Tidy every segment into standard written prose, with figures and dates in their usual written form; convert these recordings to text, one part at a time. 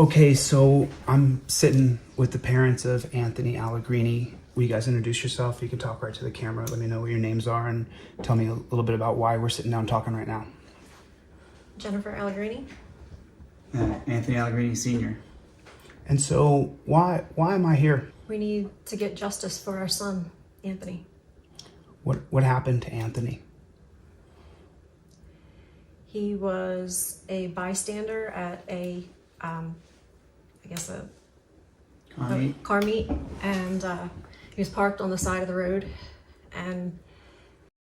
Okay, so I'm sitting with the parents of Anthony Allegrini. Will you guys introduce yourself? You can talk right to the camera. Let me know what your names are and tell me a little bit about why we're sitting down talking right now. Jennifer Allegrini. Anthony Allegrini Sr. And so why am I here? We need to get justice for our son, Anthony. What happened to Anthony? He was a bystander at a car meet, and he was parked on the side of the road, and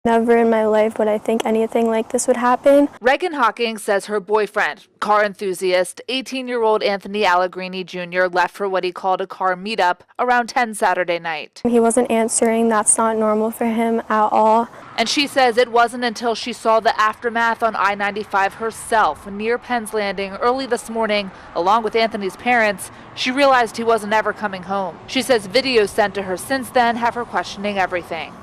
never in my life would I think anything like this would happen. Reagan Hawking says her boyfriend, car enthusiast, 18-year-old Anthony Allegrini Jr. left for what he called a car meetup around 10 Saturday night. He wasn't answering. That's not normal for him at all. And she says it wasn't until she saw the aftermath on I-95 herself near Penn's Landing early this morning, along with Anthony's parents, she realized he wasn't ever coming home. She says videos sent to her since then have her questioning everything.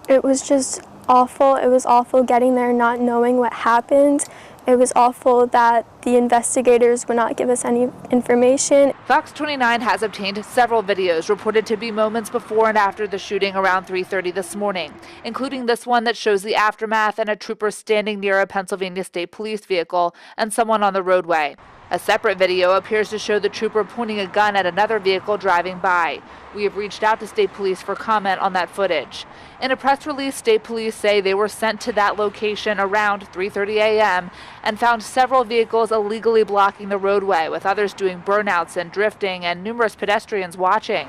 It was just awful. It was awful getting there, not knowing what happened. It was awful that the investigators would not give us any information. Fox 29 has obtained several videos reported to be moments before and after the shooting around 3:30 this morning, including this one that shows the aftermath and a trooper standing near a Pennsylvania State Police vehicle and someone on the roadway. A separate video appears to show the trooper pointing a gun at another vehicle driving by. We have reached out to State Police for comment on that footage. In a press release, State Police say they were sent to that location around 3:30 a.m. and found several vehicles illegally blocking the roadway, with others doing burnouts and drifting and numerous pedestrians watching.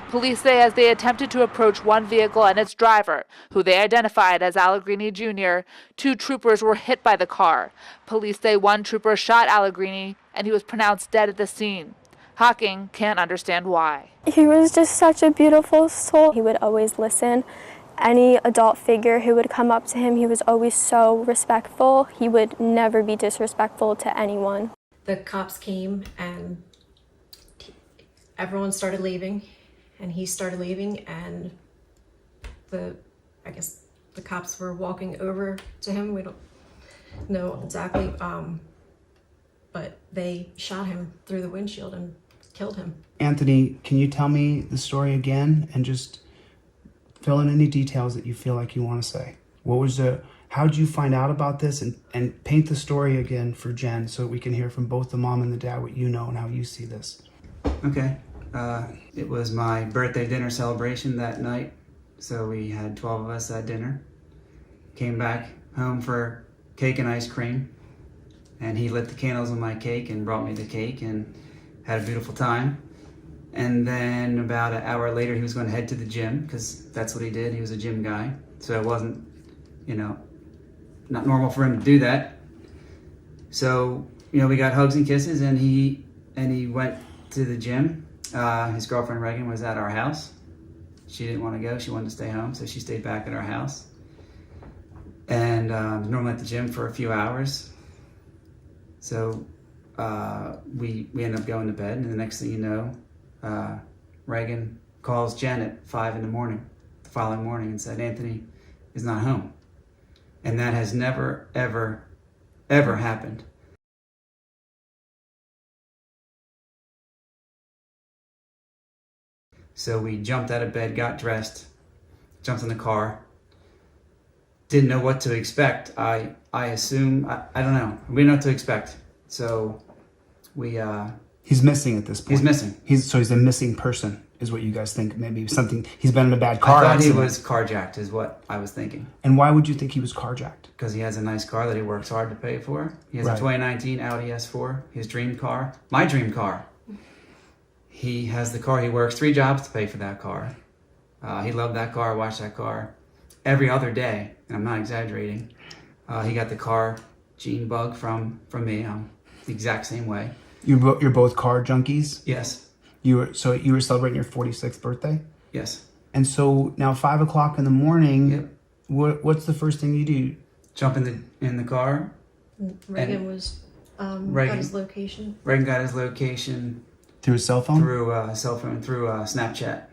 Police say as they attempted to approach one vehicle and its driver, who they identified as Allegrini Jr., two troopers were hit by the car. Police say one trooper shot Allegrini and he was pronounced dead at the scene. Hawking can't understand why. He was just such a beautiful soul. He would always listen. Any adult figure who would come up to him, he was always so respectful. He would never be disrespectful to anyone. the cops came and everyone started leaving, and he started leaving, and I guess the cops were walking over to him. We don't know exactly, but they shot him through the windshield and killed him. Anthony, can you tell me the story again and just fill in any details that you feel like you want to say? How did you find out about this, and paint the story again for Jen so we can hear from both the mom and the dad what you know and how you see this. Okay. It was my birthday dinner celebration that night, so we had 12 of us at dinner. Came back home for cake and ice cream, and he lit the candles on my cake and brought me the cake and had a beautiful time. And then about an hour later, he was going to head to the gym, because that's what he did. He was a gym guy, so it wasn't, not normal for him to do that. So, we got hugs and kisses, and he went to the gym. His girlfriend Reagan was at our house. She didn't want to go. She wanted to stay home, so she stayed back at our house. And normally at the gym for a few hours. So we ended up going to bed, and the next thing you know, Reagan calls Jen at 5 a.m. the following morning and said, Anthony is not home. And that has never, ever, ever happened. So we jumped out of bed, got dressed, jumped in the car. Didn't know what to expect. I assume, I don't know. We didn't know what to expect. So we... He's missing at this point. He's missing. So he's a missing person, is what you guys think. Maybe something, he's been in a bad car I thought accident. he was carjacked, is what I was thinking. And why would you think he was carjacked? Because he has a nice car that he works hard to pay for. He has Right. a 2019 Audi S4, his dream car, my dream car. He has the car, he works 3 jobs to pay for that car. He loved that car, watched that car every other day, and I'm not exaggerating. He got the car gene bug from me. I'm the exact same way. You're both car junkies? Yes. You were celebrating your 46th birthday? Yes. And so now 5 o'clock in the morning, Yep. What's the first thing you do? Jump in the car. Reagan was Reagan. got his location. Reagan got his location Through his cell phone? through Snapchat.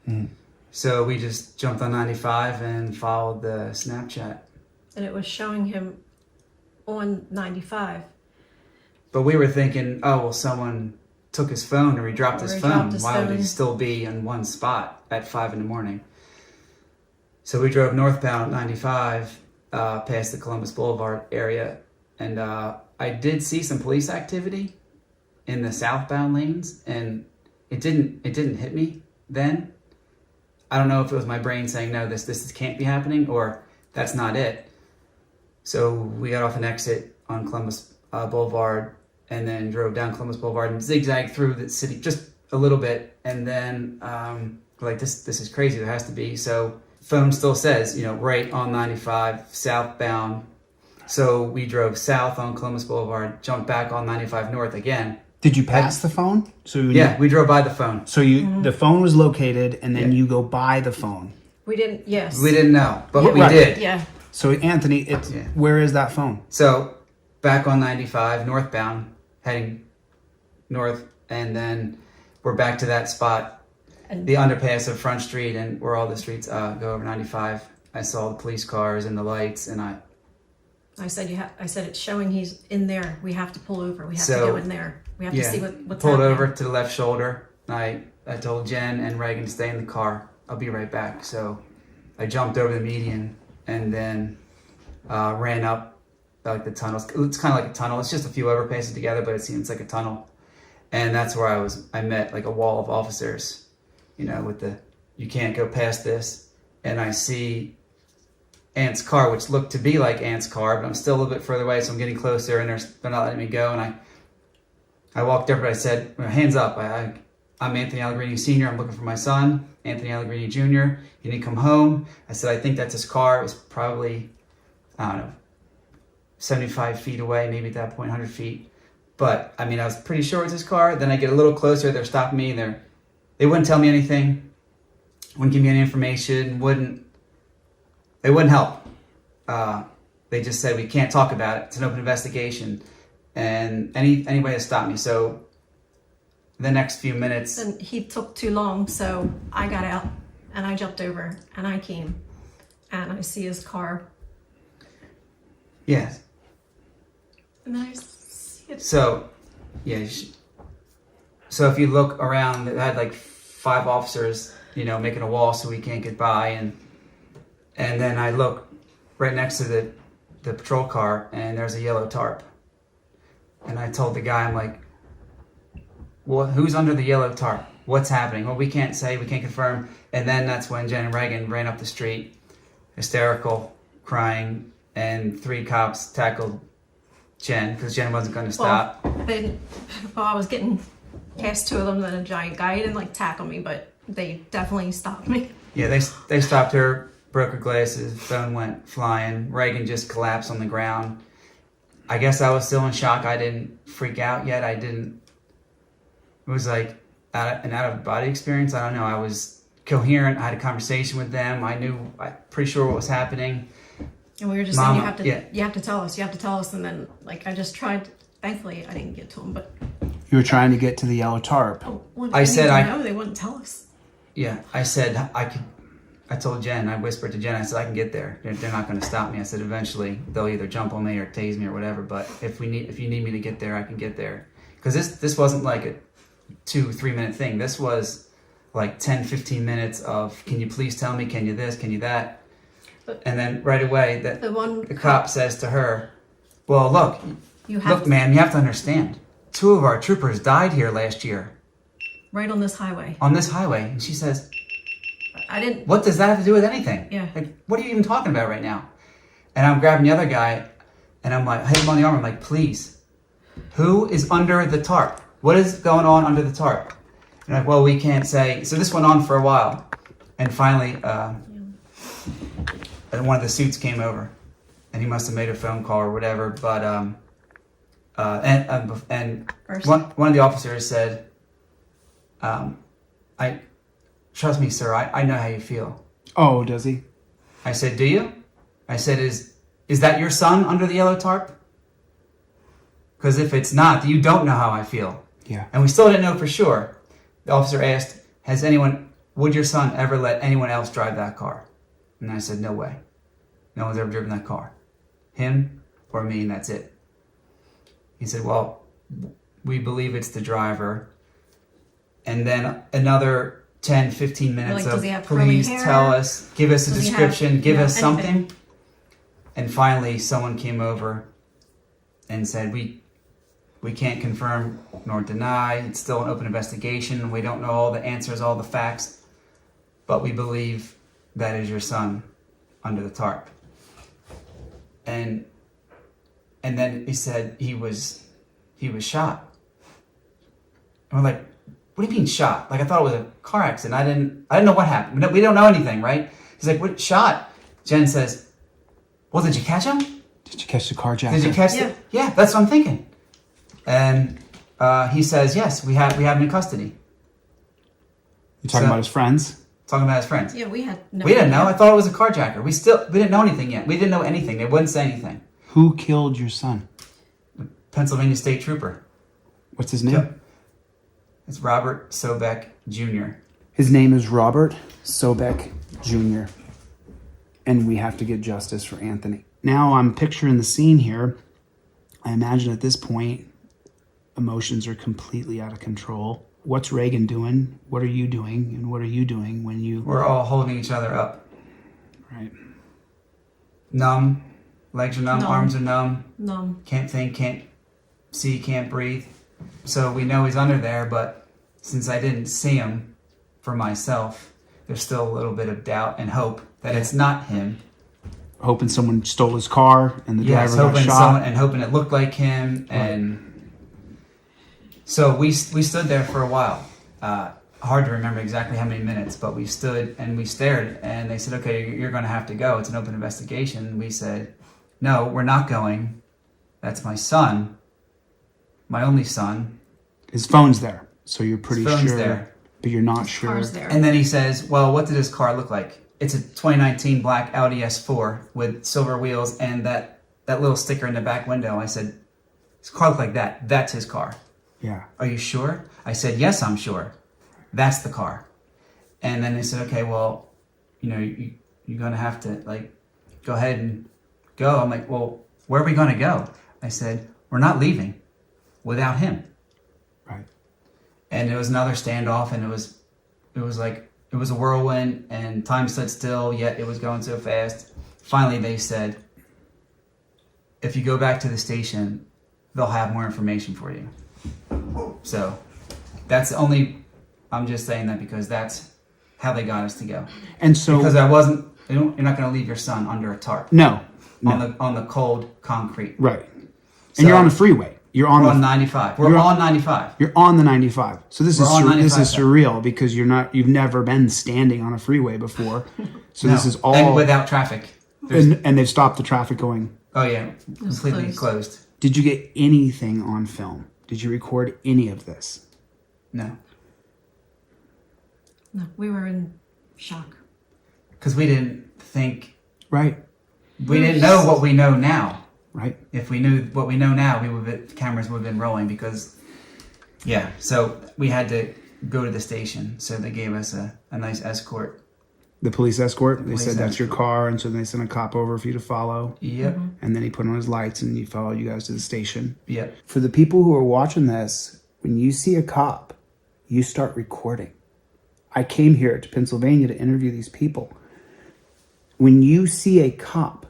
Mm-hmm. So we just jumped on 95 and followed the Snapchat. And it was showing him on 95. But we were thinking, oh, well, someone took his phone or he dropped his phone. Why would he phone. still be in one spot at 5 in the morning? So we drove northbound 95 past the Columbus Boulevard area, and I did see some police activity in the southbound lanes, and it didn't hit me then. I don't know if it was my brain saying, no, this can't be happening, or that's not it. So we got off an exit on Columbus Boulevard and then drove down Columbus Boulevard and zigzagged through the city just a little bit. And then like this is crazy. There has to be. So phone still says, right on 95 southbound. So we drove south on Columbus Boulevard, jumped back on 95 north again. Did you pass the phone? So Yeah, we drove by the phone. So the phone was located, and then Yeah. you go by the phone. We didn't. Yes. We didn't know, but Yeah, we right. did. Yeah. So Anthony, where is that phone? So back on 95 northbound, heading north, and then we're back to that spot, And- the underpass of Front Street, and where all the streets go over 95. I saw the police cars and the lights, and I said I said it's showing he's in there. We have to pull over. We have to So, go in there. We have to see what's pulled happening. over to the left shoulder. I told Jen and Reagan to stay in the car. I'll be right back. So I jumped over the median and then ran up like the tunnels. It's kind of like a tunnel. It's just a few overpasses together, but it seems like a tunnel. And that's where I met like a wall of officers, with you can't go past this. And I see Ant's car, which looked to be like Ant's car, but I'm still a little bit further away, so I'm getting closer, and they're not letting me go. And I walked over, but I said, hands up. I'm Anthony Allegrini Sr. I'm looking for my son, Anthony Allegrini Jr. He didn't come home. I said, I think that's his car. It was probably, 75 feet away, maybe at that point, 100 feet. But, I was pretty sure it's his car. Then I get a little closer. They're stopping me. They wouldn't tell me anything. Wouldn't give me any information. They wouldn't help. They just said, we can't talk about it. It's an open investigation. And anybody to stop me. So the next few minutes. And he took too long, so I got out and I jumped over and I came and I see his car. Yes. And I see it. So, yeah. So if you look around, it had like 5 officers, making a wall so we can't get by. And then I look right next to the patrol car, and there's a yellow tarp. And I told the guy, I'm like, well, who's under the yellow tarp? What's happening? Well, we can't say, we can't confirm. And then that's when Jen and Reagan ran up the street, hysterical, crying, and 3 cops tackled Jen, because Jen wasn't going to stop. While I was getting past 2 of them, then a giant guy, he didn't tackle me, but they definitely stopped me. Yeah, they stopped her, broke her glasses, phone went flying. Reagan just collapsed on the ground. I guess I was still in shock. I didn't freak out yet. It was like an out-of-body experience. I don't know. I was coherent. I had a conversation with them. I'm pretty sure what was happening. And we were just Mama, saying, you have to tell us. And then, I just tried. Thankfully, I didn't get to him, but You were trying to get to the yellow tarp. I said no, they wouldn't tell us. Yeah, I said I could. I told Jen, I whispered to Jen, I said, I can get there. They're not going to stop me. I said, eventually they'll either jump on me or tase me or whatever. But if you need me to get there, I can get there. Because this wasn't like a 2-3 minute thing. This was like 10, 15 minutes of, can you please tell me, can you this, can you that? And then right away, the cop says to her, well, look, ma'am, you have to understand. 2 of our troopers died here last year. Right on this highway. On this highway. And she says, I didn't. what does that have to do with anything? Yeah. Like, what are you even talking about right now? And I'm grabbing the other guy, and I'm like, I hit him on the arm. I'm like, please, who is under the tarp? What is going on under the tarp? And like, well, we can't say. So this went on for a while, and finally, one of the suits came over, and he must have made a phone call or whatever. But and one of the officers said, Trust me, sir, I know how you feel. Oh, does he? I said, do you? I said, is that your son under the yellow tarp? Because if it's not, you don't know how I feel. Yeah. And we still didn't know for sure. The officer asked, would your son ever let anyone else drive that car? And I said, no way. No one's ever driven that car. Him or me, and that's it. He said, well, we believe it's the driver. And then another 10, 15 minutes Like, does of he have curly please hair? tell us, give us a Does he have, description, give us anything? something. And finally, someone came over and said, we can't confirm nor deny. It's still an open investigation. We don't know all the answers, all the facts, but we believe that is your son under the tarp. And then he said he was shot. And we're like, what do you mean shot? Like, I thought it was a car accident. I didn't know what happened. We don't know anything, right? He's like, what, shot? Jen says, well, did you catch him? Did you catch the carjacker? Did you catch Yeah. the? Yeah, that's what I'm thinking. And he says, yes, we have him in custody. You talking So- about his friends? Talking about his friends. Yeah, we had no We didn't know. idea. I thought it was a carjacker. We didn't know anything yet. We didn't know anything. They wouldn't say anything. Who killed your son? Pennsylvania State Trooper. What's his name? Yep. It's Robert Soveck Jr. His name is Robert Soveck Jr. And we have to get justice for Anthony. Now I'm picturing the scene here. I imagine at this point, emotions are completely out of control. What's Reagan doing? What are you doing? And what are you doing when you... We're all holding each other up. Right. Numb. Legs are numb. Numb. Arms are numb. No. Can't think, can't see, can't breathe. So we know he's under there, but since I didn't see him for myself, there's still a little bit of doubt and hope that it's not him. Hoping someone stole his car and the Yes, driver got hoping shot. someone and hoping it looked like him. And so we stood there for a while. Hard to remember exactly how many minutes, but we stood and we stared. And they said, "Okay, you're going to have to go. It's an open investigation." We said, "No, we're not going. That's my son, my only son." His phone's there, so you're pretty His phone's sure, there. but you're not sure. Car's there. And then he says, "Well, what did his car look like?" It's a 2019 black Audi S4 with silver wheels and that little sticker in the back window. I said, "His car looked like that. That's his car." Yeah. "Are you sure?" I said, "Yes, I'm sure. That's the car." And then they said, "Okay, well, you're going to have to, like, go ahead and go." I'm like, "Well, where are we going to go?" I said, "We're not leaving without him." Right. And it was another standoff, and it was a whirlwind, and time stood still, yet it was going so fast. Finally, they said, "If you go back to the station, they'll have more information for you." So that's I'm just saying that because that's how they got us to go. And so... Because you're not going to leave your son under a tarp No. on the cold concrete. Right. And So- you're on the freeway. You're on We're the... on 95. We're You're on 95. You're on the 95. So this We're is on 95 surreal because you've never been standing on a freeway before. So this No, is all and without traffic. and they've stopped the traffic going. Oh yeah, was completely closed. Did you get anything on film? Did you record any of this? No, No, we were in shock. because we didn't think. Right. We didn't know what we know now. Right. If we knew what we know now, cameras would have been rolling because, yeah. So we had to go to the station. So they gave us a nice escort. The police escort. They Police said that's your escort. car, and so they sent a cop over for you to follow. Yep. And then he put on his lights, and he followed you guys to the station. Yep. For the people who are watching this, when you see a cop, you start recording. I came here to Pennsylvania to interview these people. When you see a cop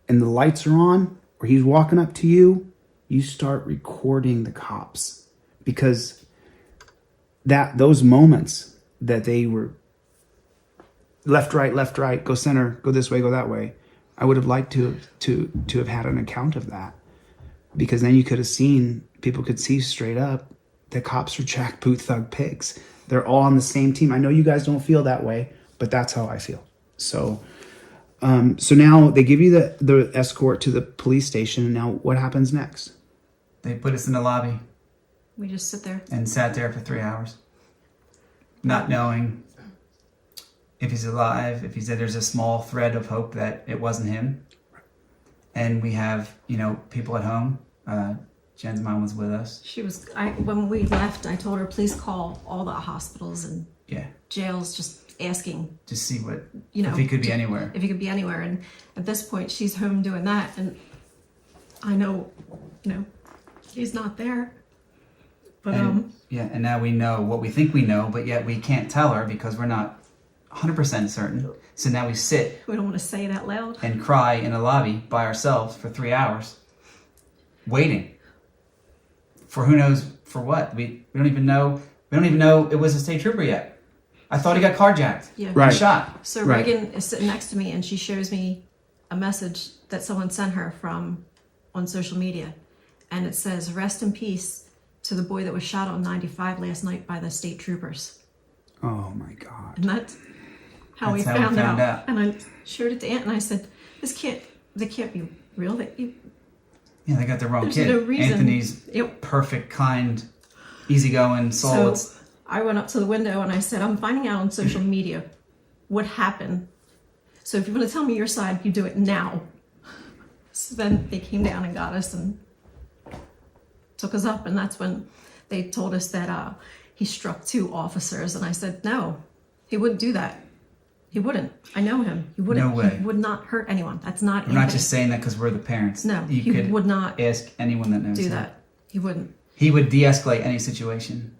and the lights are on, or he's walking up to you, you start recording the cops. Because those moments that they were left, right, go center, go this way, go that way, I would have liked to have had an account of that. Because then you could have seen, people could see straight up, the cops are jackboot thug pigs. They're all on the same team. I know you guys don't feel that way, but that's how I feel. So now they give you the escort to the police station, and now what happens next? They put us in the lobby We just sit there. and sat there for 3 hours, not knowing if he's alive. If he said there's a small thread of hope that it wasn't him. And we have, people at home. Jen's mom was with us. When we left, I told her, please call all the hospitals and Yeah. jails just asking, To see what, you know, if he could be anywhere. if he could be anywhere. And at this point, she's home doing that. And I know, He's not there. But And, yeah, and now we know what we think we know, but yet we can't tell her because we're not 100% certain. So now we sit we don't want to say it out loud. and cry in a lobby by ourselves for 3 hours, waiting for who knows for what. We don't even know. We don't even know it was a state trooper yet. I thought he got carjacked. Yeah. And Right. shot. So Right. Reagan is sitting next to me, and she shows me a message that someone sent her from on social media, and it says, "Rest in peace to the boy that was shot on 95 last night by the state troopers." Oh my God. And that's how we That's how we found found out. out. And I showed it to Aunt, and I said, they can't be real. Yeah, they got the wrong There's kid. no reason. Anthony's It- perfect, kind, easygoing soul. So I went up to the window and I said, "I'm finding out on social media what happened. So if you want to tell me your side, you do it now." So then they came down and got us and took us up. And that's when they told us that he struck 2 officers. And I said, "No, he wouldn't do that. He wouldn't. I know him. He wouldn't. No way. He would not hurt anyone. That's not We're not Anthony. just saying that because we're the parents. No, you he could would not ask anyone that knows do him. that. He wouldn't." He would de-escalate any situation.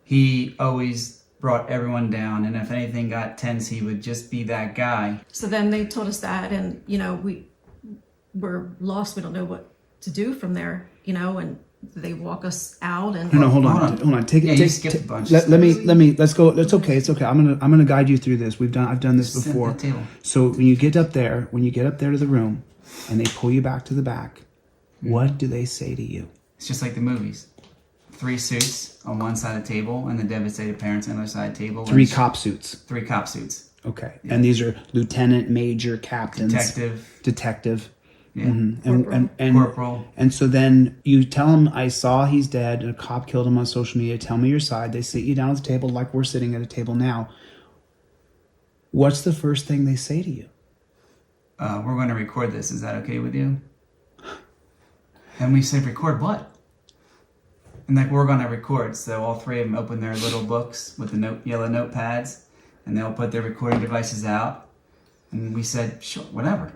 He always brought everyone down, and if anything got tense, he would just be that guy. So then they told us that, and we're lost. We don't know what to do from there, and they walk us out. And No, hold Hold on. on. Hold on. Take Yeah, it. you Take, skipped a take- bunch. let me. Let's go. It's okay. It's okay. I'm gonna guide you through this. I've done this Sit at before. the table. So when you get up there to the room, and they pull you back to the back, what do they say to you? It's just like the movies. 3 suits on one side of the table, and the devastated parents on the other side of the table. 3 and cop suits. 3 cop suits. Okay. And these are lieutenant, major, captains, detective. Yeah. And Corporal. And so then you tell them, "I saw he's dead, and a cop killed him on social media. Tell me your side." They sit you down at the table like we're sitting at a table now. What's the first thing they say to you? We're going to record this. Is that okay with you? And we said, "Record what?" And we're going to record. So all 3 of them open their little books with the yellow notepads, and they'll put their recording devices out. And we said, "Sure, whatever.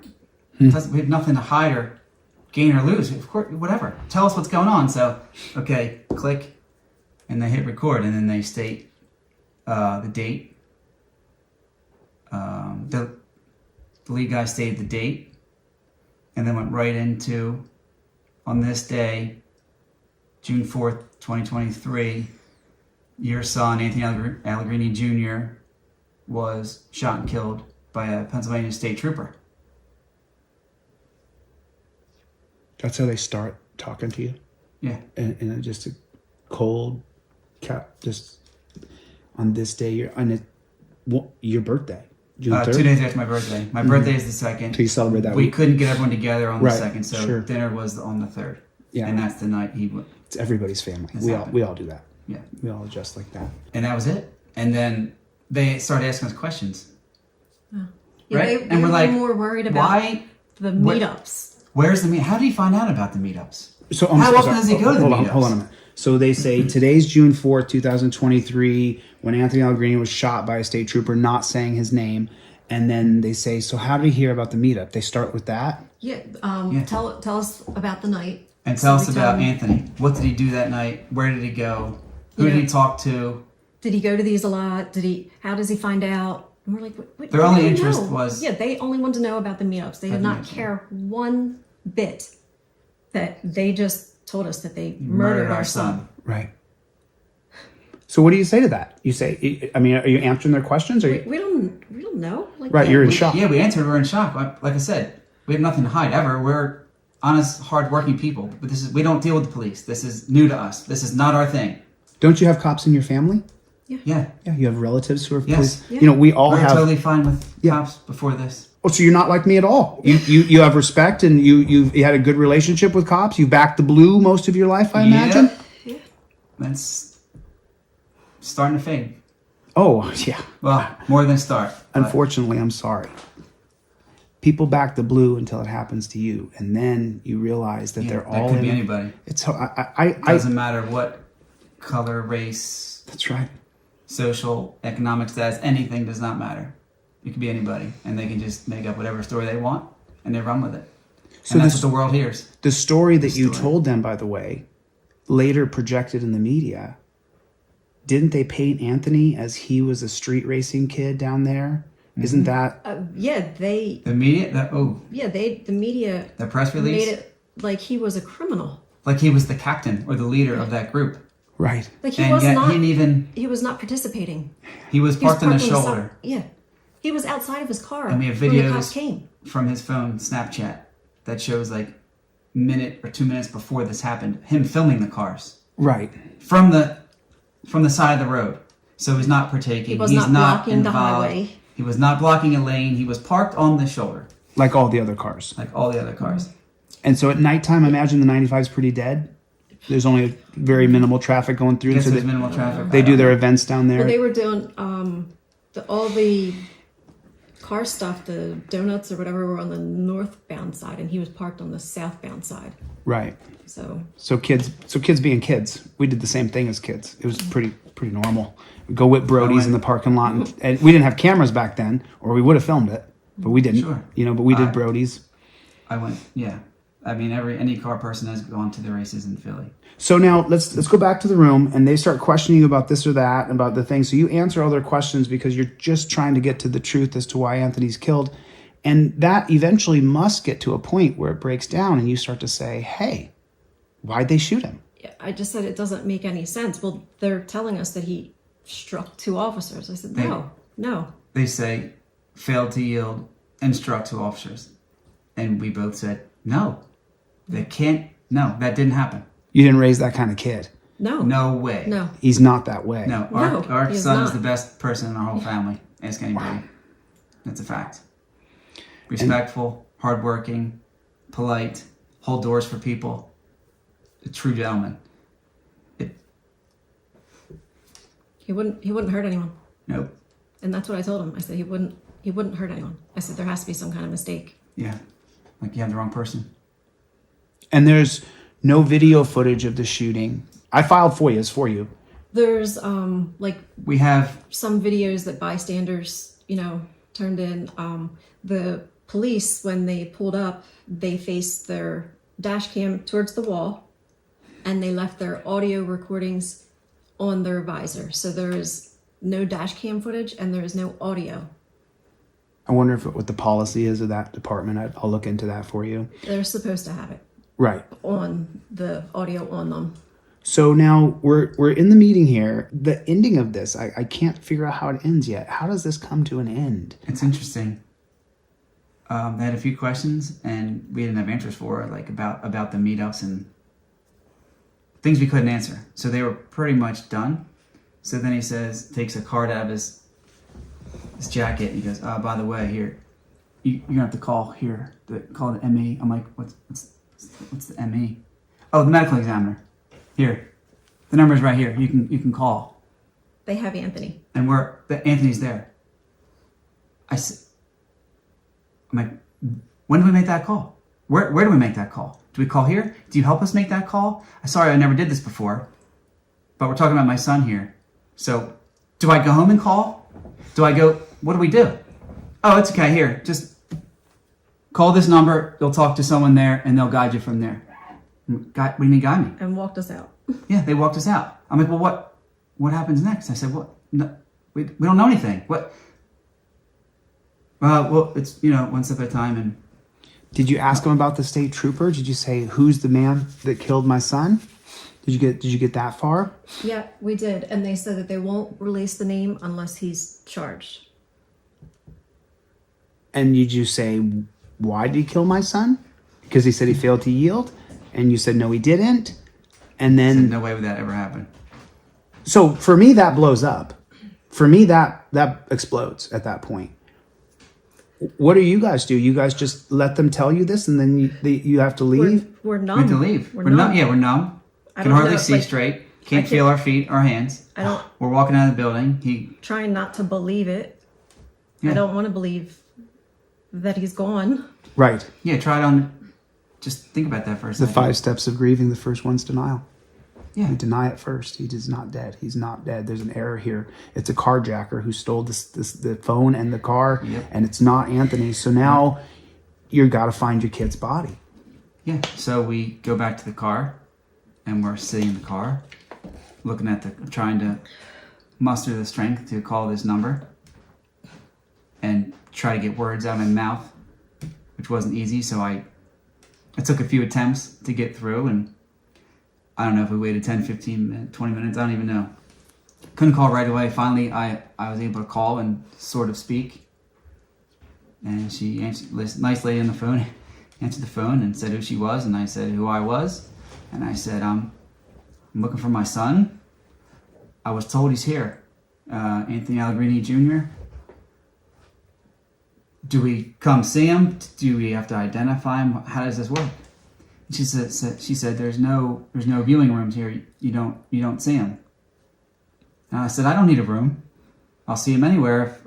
We have nothing to hide or gain or lose. Of course, whatever. Tell us what's going on." So, okay, click, and they hit record, and then they state the date. The lead guy stated the date, and then went right into, on this day, June 4th, 2023, your son, Anthony Allegrini Jr., was shot and killed by a Pennsylvania state trooper. That's how they start talking to you? Yeah. And just a cold cap, just on this day, your birthday, June 3rd? 2 days after my birthday. My birthday is the 2nd. So you celebrate that We week? couldn't get everyone together on the Right, 2nd, so sure. dinner was on the 3rd. Yeah. And that's the night he went. It's everybody's family. It's We happened. all do that. Yeah. We all adjust like that. And that was it. And then they started asking us questions. Yeah, Right? They And we're were like, more worried about why? the What- meetups. Where's the meet? How did he find out about the meetups? So How often does he go to the hold on, meetups? hold on a minute. So they say today's June 4th, 2023, when Anthony Allegrini was shot by a state trooper, not saying his name. And then they say, so how did he hear about the meetup? They start with that. Yeah, Yeah. Tell us about the night. And tell us we about tell him- Anthony. What did he do that night? Where did he go? Who did Yeah. he talk to? Did he go to these a lot? How does he find out? And we're like, what Their they only didn't interest know. was- Yeah, they only wanted to know about the meetups. They did not care one bit that they just told us that they murdered our son. Right. So what do you say to that? You say, I mean, are you answering their questions? Or We don't know. Like, Right, yeah, you're in we- shock. Yeah, we answered. We're in shock. Like I said, we have nothing to hide ever. We're honest, hardworking people. But we don't deal with the police. This is new to us. This is not our thing. Don't you have cops in your family? Yeah. Yeah, you have relatives who are Yes. police. Yeah. You know, we all We're have. totally fine with Yeah. cops before this. Oh, so you're not like me at all. You have respect, and you had a good relationship with cops. You backed the blue most of your life, I imagine. Yeah. That's starting to fade. Oh yeah. Well, more than start. but- Unfortunately, I'm sorry. People back the blue until it happens to you, and then you realize that Yeah, they're that all could in be it. anybody. It's Doesn't matter what color, race, That's right. social, economic status, anything does not matter. It could be anybody, and they can just make up whatever story they want, and they run with it. So And that's this- what the world hears. The story that you Story. told them, by the way, later projected in the media, didn't they paint Anthony as he was a street racing kid down there? Isn't that the media? The media The press release made it like he was a criminal. like he was the captain or the leader of that group, right? Like he and was yet not. he was not participating. was He was parked on the parked shoulder. He was outside of his car And we have when the cops videos came. from his phone, Snapchat, that shows like minute or 2 minutes before this happened, him filming the cars Right. from the side of the road. So he's not partaking. He was he's not blocking the highway. He was not blocking a lane. He was parked on the shoulder, Like all the other cars. like all the other cars. And so at nighttime, I imagine the 95 is pretty dead. There's only a very minimal traffic going through. Guess So there's they, minimal traffic. they do their events down there. Well, they were doing all the car stuff, the donuts or whatever, were on the northbound side, and he was parked on the southbound side. Right. So kids being kids. We did the same thing as kids. It was pretty normal. We go whip Brody's in the parking lot, and we didn't have cameras back then, or we would have filmed it, but we didn't. Sure. But we did Brody's. I went, yeah. I mean, any car person has gone to the races in Philly. So now let's go back to the room, and they start questioning you about this or that, about the thing. So you answer all their questions because you're just trying to get to the truth as to why Anthony's killed. And that eventually must get to a point where it breaks down and you start to say, hey, why'd they shoot him? yeah, I just said it doesn't make any sense. Well, they're telling us that he struck 2 officers. I said, no. They say, failed to yield and struck 2 officers. And we both said, no, that didn't happen. You didn't raise that kind of kid. No. No way. No. He's not that way. No, No, our he is son is not. the best person in our whole family. Ask anybody. That's a fact. Respectful, hardworking, polite, hold doors for people. A true gentleman. He wouldn't hurt anyone. Nope. And that's what I told him. I said he wouldn't hurt anyone. I said there has to be some kind of mistake. Yeah. Like you have the wrong person. And there's no video footage of the shooting. I filed FOIAs for you. There's We have some videos that bystanders, turned in. The police, when they pulled up, they faced their dash cam towards the wall, and they left their audio recordings on their visor. So there is no dash cam footage and there is no audio. I wonder what the policy is of that department. I'll look into that for you. They're supposed to have it Right. on the audio on them. So now we're in the meeting here. The ending of this, I can't figure out how it ends yet. How does this come to an end? It's interesting. They had a few questions, and we didn't have answers for, like about the meetups and things we couldn't answer. So they were pretty much done. So then he takes a card out of his jacket, and he goes, "Oh, by the way, here, you're gonna have to call here. Call the ME." I'm like, "What's the ME?" "Oh, the medical examiner. Here, the number's right here. You can call." They have Anthony. And Anthony's there. I'm like, when do we make that call? Where do we make that call? Do we call here? Do you help us make that call? Sorry, I never did this before, but we're talking about my son here. So, do I go home and call? Do I go? What do we do? "Oh, it's okay. Here, just call this number. You'll talk to someone there, and they'll guide you from there." What do you mean guide me? And walked us out. Yeah, they walked us out. I'm like, "Well, what happens next?" I said, "What? No, we don't know anything. What?" Well, it's one step at a time. And Did you ask him about the state trooper? Did you say, who's the man that killed my son? Did you get that far? Yeah, we did. And they said that they won't release the name unless he's charged. And did you say, why did he kill my son? Because he said he failed to yield? And you said, no, he didn't? And I said, then... no way would that ever happen. So for me, that blows up. For me, that explodes at that point. What do you guys do? You guys just let them tell you this, and then you have to leave? We're numb. We have to leave. We're numb. Yeah, we're numb. I Can don't hardly know, see like, straight. Can't feel our feet, our hands. I don't. We're walking out of the building. Trying not to believe it. Yeah. I don't want to believe that he's gone. Right. Yeah, try it on. Just think about that for a The second. 5 steps of grieving. The first one's denial. Yeah. You deny it first. He is not dead. He's not dead. There's an error here. It's a carjacker who stole the phone and the car, Yep. and it's not Anthony. So now you got to find your kid's body. Yeah. So we go back to the car, and we're sitting in the car, looking at trying to muster the strength to call this number and try to get words out of my mouth, which wasn't easy. So I took a few attempts to get through, and I don't know if we waited 10, 15 minutes, 20 minutes, I don't even know. Couldn't call right away. Finally, I was able to call and sort of speak. And she answered, this nice lady on the phone, answered the phone and said who she was, and I said who I was. And I said, I'm looking for my son. I was told he's here, Anthony Allegrini Jr. Do we come see him? Do we have to identify him? How does this work? She said there's no viewing rooms here. You don't see him. And I said, I don't need a room. I'll see him anywhere.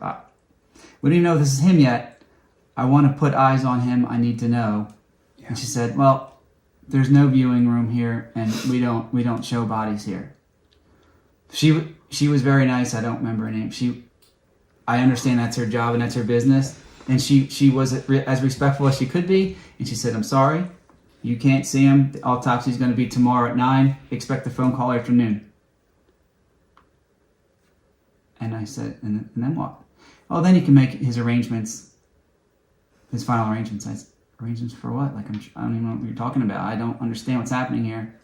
We don't even know if this is him yet. I want to put eyes on him. I need to know. Yeah. And she said, well, there's no viewing room here, and we don't show bodies here. She was very nice. I don't remember her name. I understand that's her job and that's her business. And she was as respectful as she could be. And she said, I'm sorry, you can't see him. The autopsy is going to be tomorrow at 9. Expect a phone call afternoon. And I said, and then what? Oh, then he can make his arrangements, his final arrangements. I said, arrangements for what? Like, I don't even know what you're talking about. I don't understand what's happening here.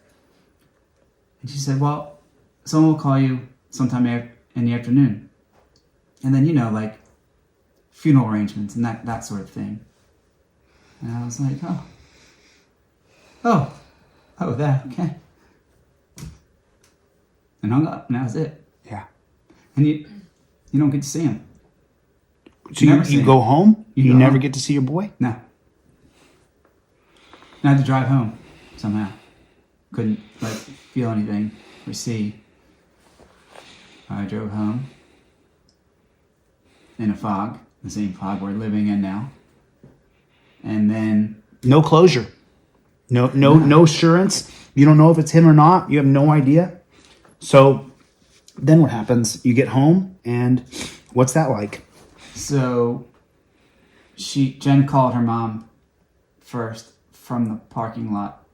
And she said, well, someone will call you sometime in the afternoon. And then, like funeral arrangements and that sort of thing. And I was like, oh, that, okay. And hung up, and that was it. Yeah. And you don't get to see him. So you go home? You go never home. get to see your boy? No. And I had to drive home somehow. Couldn't feel anything or see. I drove home in a fog, the same fog we're living in now. And then No closure. No assurance. You don't know if it's him or not. You have no idea. So then what happens? You get home, and what's that like? So Jen called her mom first from the parking lot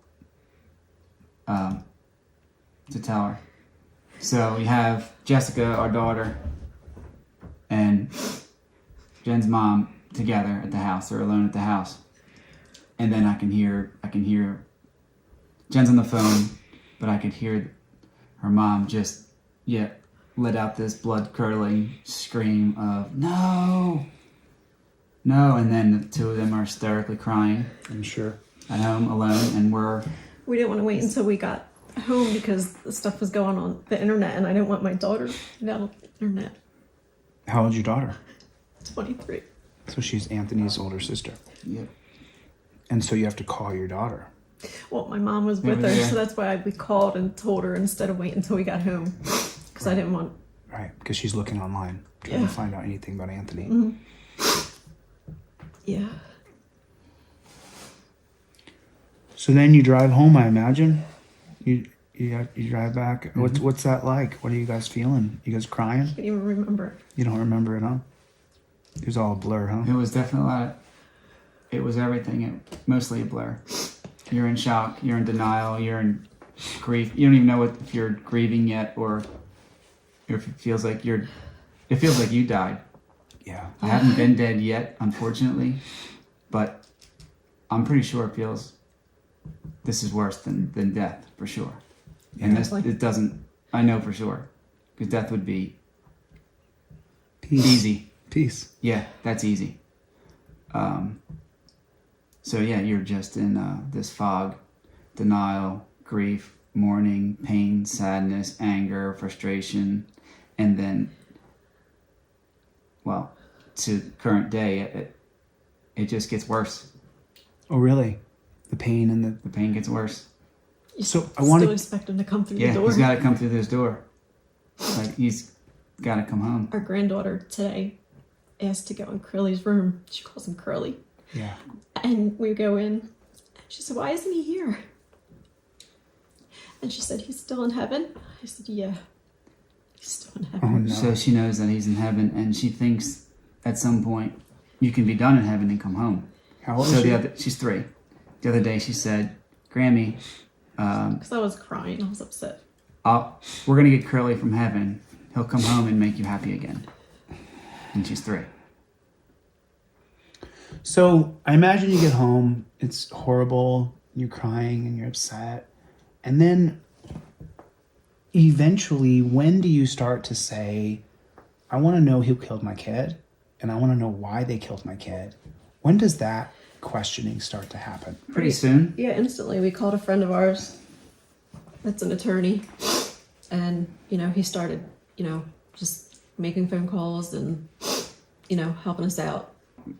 to tell her. So we have Jessica, our daughter, and Jen's mom together at the house. They're alone at the house. And then I can hear Jen's on the phone, but I could hear her mom just let out this blood-curdling scream of no, and then the two of them are hysterically crying. I'm sure. At home alone, and We didn't want to wait until we got home because the stuff was going on the internet, and I didn't want my daughter down on the internet. How old's your daughter? 23. So she's Anthony's older sister. Yep. And so you have to call your daughter. Well, my mom was with her, Yeah. so that's why we called and told her instead of waiting until we got home. Because I didn't want... Right, because she's looking online, trying to find out anything about Anthony. Mm-hmm. Yeah. So then you drive home, I imagine. You drive back. Mm-hmm. What's that like? What are you guys feeling? You guys crying? I can't even remember. You don't remember it, huh? It was all a blur, huh? It was definitely it was everything. Mostly a blur. You're in shock. You're in denial. You're in grief. You don't even know if you're grieving yet, or if it feels like you died. Yeah. I haven't been dead yet, unfortunately, but I'm pretty sure it feels this is worse than death for sure. And it doesn't. I know for sure, because death would be easy. Peace. Yeah, that's easy. So yeah, you're just in this fog, denial, grief, mourning, pain, sadness, anger, frustration, and then, well, to current day, it just gets worse. Oh, really? The pain and The pain gets worse. You So, I still wanted- expect him to come through Yeah, the door. he's got to come through this door. Like, he's got to come home. Our granddaughter today asked to go in Curly's room. She calls him Curly. Yeah. And we go in. And she said, why isn't he here? And she said, he's still in heaven. I said, yeah, he's still in heaven. Oh, no. So she knows that he's in heaven, and she thinks at some point you can be done in heaven and come home. How old So is she? she's 3. The other day she said, Grammy, Because I was crying. I was upset. We're gonna get Curly from heaven. He'll come home and make you happy again. And she's 3. So I imagine you get home, it's horrible, you're crying and you're upset. And then eventually, when do you start to say, I want to know who killed my kid and I want to know why they killed my kid? When does that questioning start to happen? Pretty soon. Yeah, instantly. We called a friend of ours that's an attorney, and he started just making phone calls and helping us out.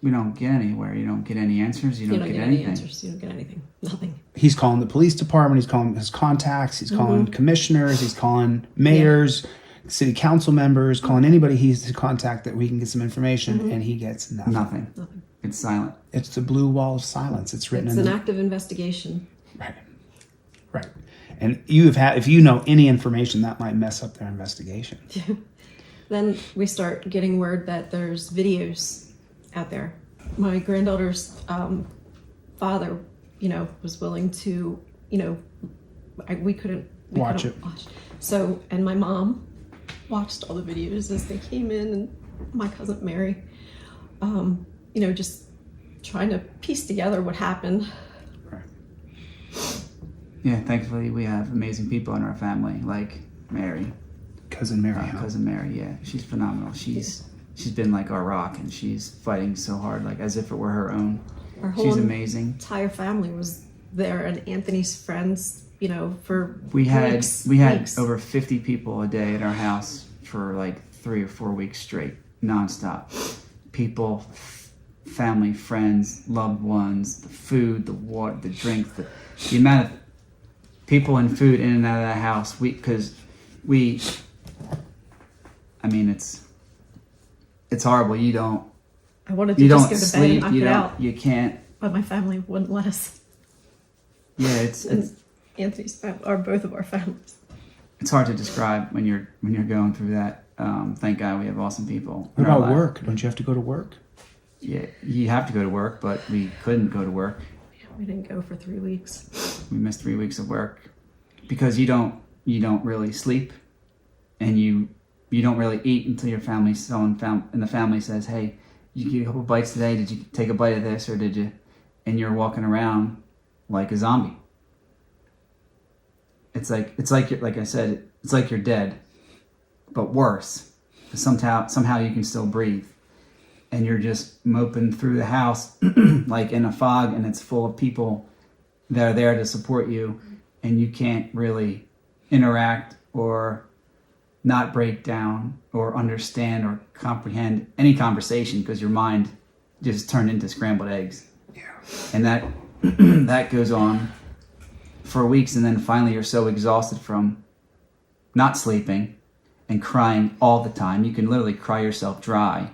We don't get anywhere. You don't get any answers. You don't get anything. Any answers. You don't get anything. Nothing. He's calling the police department, he's calling his contacts, he's calling commissioners, he's calling mayors, city council members, calling anybody he's to contact that we can get some information, and he gets nothing. Nothing. It's silent. It's the blue wall of silence. It's written It's in an active investigation. Right. And if you know any information that might mess up their investigation. Then we start getting word that there's videos out there. My granddaughter's father, was willing to, we couldn't Watch it. So, and my mom watched all the videos as they came in, and my cousin Mary, just trying to piece together what happened. Right. Yeah, thankfully we have amazing people in our family, like Mary. Cousin Mary. Cousin Mary, yeah. She's phenomenal. She's been like our rock, and she's fighting so hard, like as if it were her own. Our whole She's amazing. entire family was there, and Anthony's friends, for We had weeks. over 50 people a day at our house for like 3 or 4 weeks straight, nonstop. People, family, friends, loved ones, the food, the water, the drink, the amount of people and food in and out of that house. It's horrible. I wanted to You just don't go to bed and sleep. knock You it don't. out, You can't. but my family wouldn't let us. Yeah, it's Anthony's family, or both of our families. it's hard to describe when you're going through that. Thank God we have awesome people. What in our about life. work? Don't you have to go to work? Yeah, you have to go to work, but we couldn't go to work. We didn't go for 3 weeks. We missed 3 weeks of work because you don't really sleep, and you don't really eat until someone in the family says, "Hey, you get a couple bites today. Did you take a bite of this, or did you?" And you're walking around like a zombie. It's like I said, it's like you're dead, but worse. Somehow you can still breathe, and you're just moping through the house like in a fog, and it's full of people that are there to support you, and you can't really interact or not break down or understand or comprehend any conversation because your mind just turned into scrambled eggs. Yeah. And that that goes on for weeks, and then finally you're so exhausted from not sleeping and crying all the time. You can literally cry yourself dry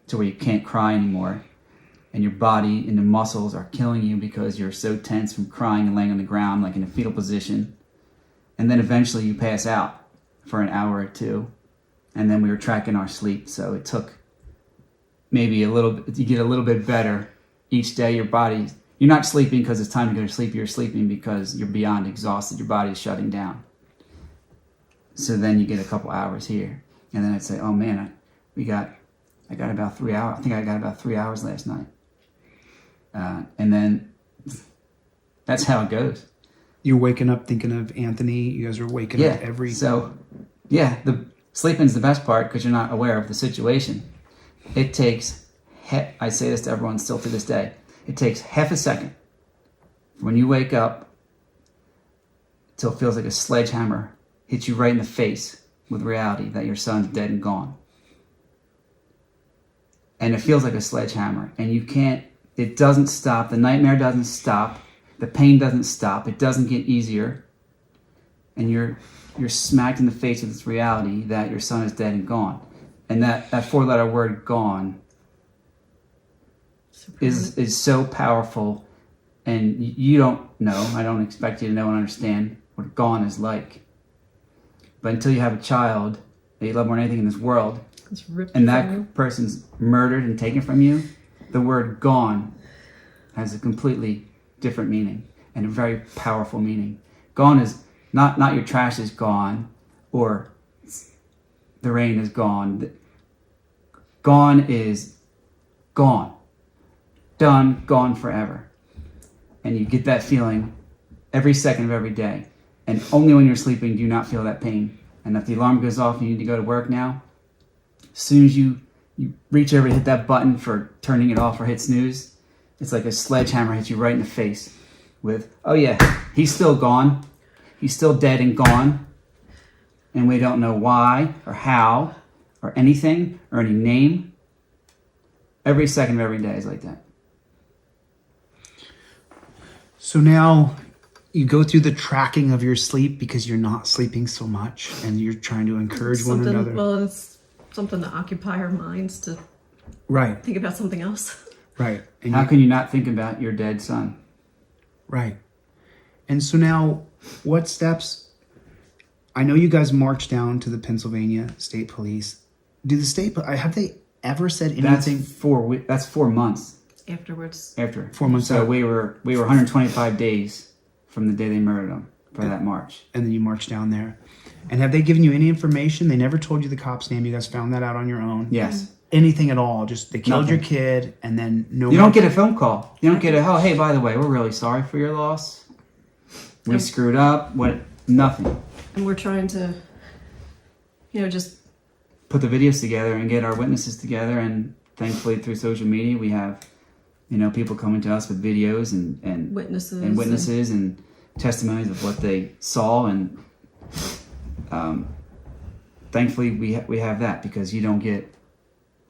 to where you can't cry anymore, and your body and the muscles are killing you because you're so tense from crying and laying on the ground like in a fetal position. And then eventually you pass out for an hour or two, and then we were tracking our sleep, so it took maybe you get a little bit better each day. You're not sleeping because it's time to go to sleep, you're sleeping because you're beyond exhausted, your body's shutting down. So then you get a couple hours here, and then I'd say, oh man, I got about 3 hours. I think I got about 3 hours last night. And then that's how it goes. You're waking up thinking of Anthony. You guys are waking up every... So, yeah, the sleeping's the best part because you're not aware of the situation. It takes, I say this to everyone still to this day, it takes half a second when you wake up till it feels like a sledgehammer hits you right in the face with reality that your son's dead and gone. And it feels like a sledgehammer, and it doesn't stop, the nightmare doesn't stop, the pain doesn't stop, it doesn't get easier, and you're smacked in the face with this reality that your son is dead and gone. And that 4-letter word gone is so powerful, and you don't know, I don't expect you to know and understand what gone is like. But until you have a child that you love more than anything in this world, and that person's murdered and taken from you, the word gone has a completely different meaning and a very powerful meaning, Gone is not your trash is gone, or the rain is gone. Gone is gone. Done, gone forever. And you get that feeling every second of every day. And only when you're sleeping do you not feel that pain. And if the alarm goes off and you need to go to work now, as soon as you reach over to hit that button for turning it off or hit snooze, it's like a sledgehammer hits you right in the face with, oh yeah, he's still gone. He's still dead and gone. And we don't know why or how or anything or any name. Every second of every day is like that. So now you go through the tracking of your sleep because you're not sleeping so much and you're trying to encourage one another. Well, it's something to occupy our minds to Right, think about something else. right. And How can you not think about your dead son? Right. And so now, what steps? I know you guys marched down to the Pennsylvania State Police. Do the state, have they ever said anything? That's 4 months Afterwards, after. 4 months So out. we were 125 days from the day they murdered him for that march. And then you marched down there. And have they given you any information? They never told you the cop's name. You guys found that out on your own? Yes. Anything at all? Just they killed Nothing. your kid and then no You more- don't get a phone call. You don't get a, oh, hey, by the way, we're really sorry for your loss. We screwed up. What? Nothing. and we're trying to, just Put the videos together and get our witnesses together. And thankfully, through social media, we have, people coming to us with videos and witnesses. and testimonies of what they saw. And thankfully, we have that because you don't get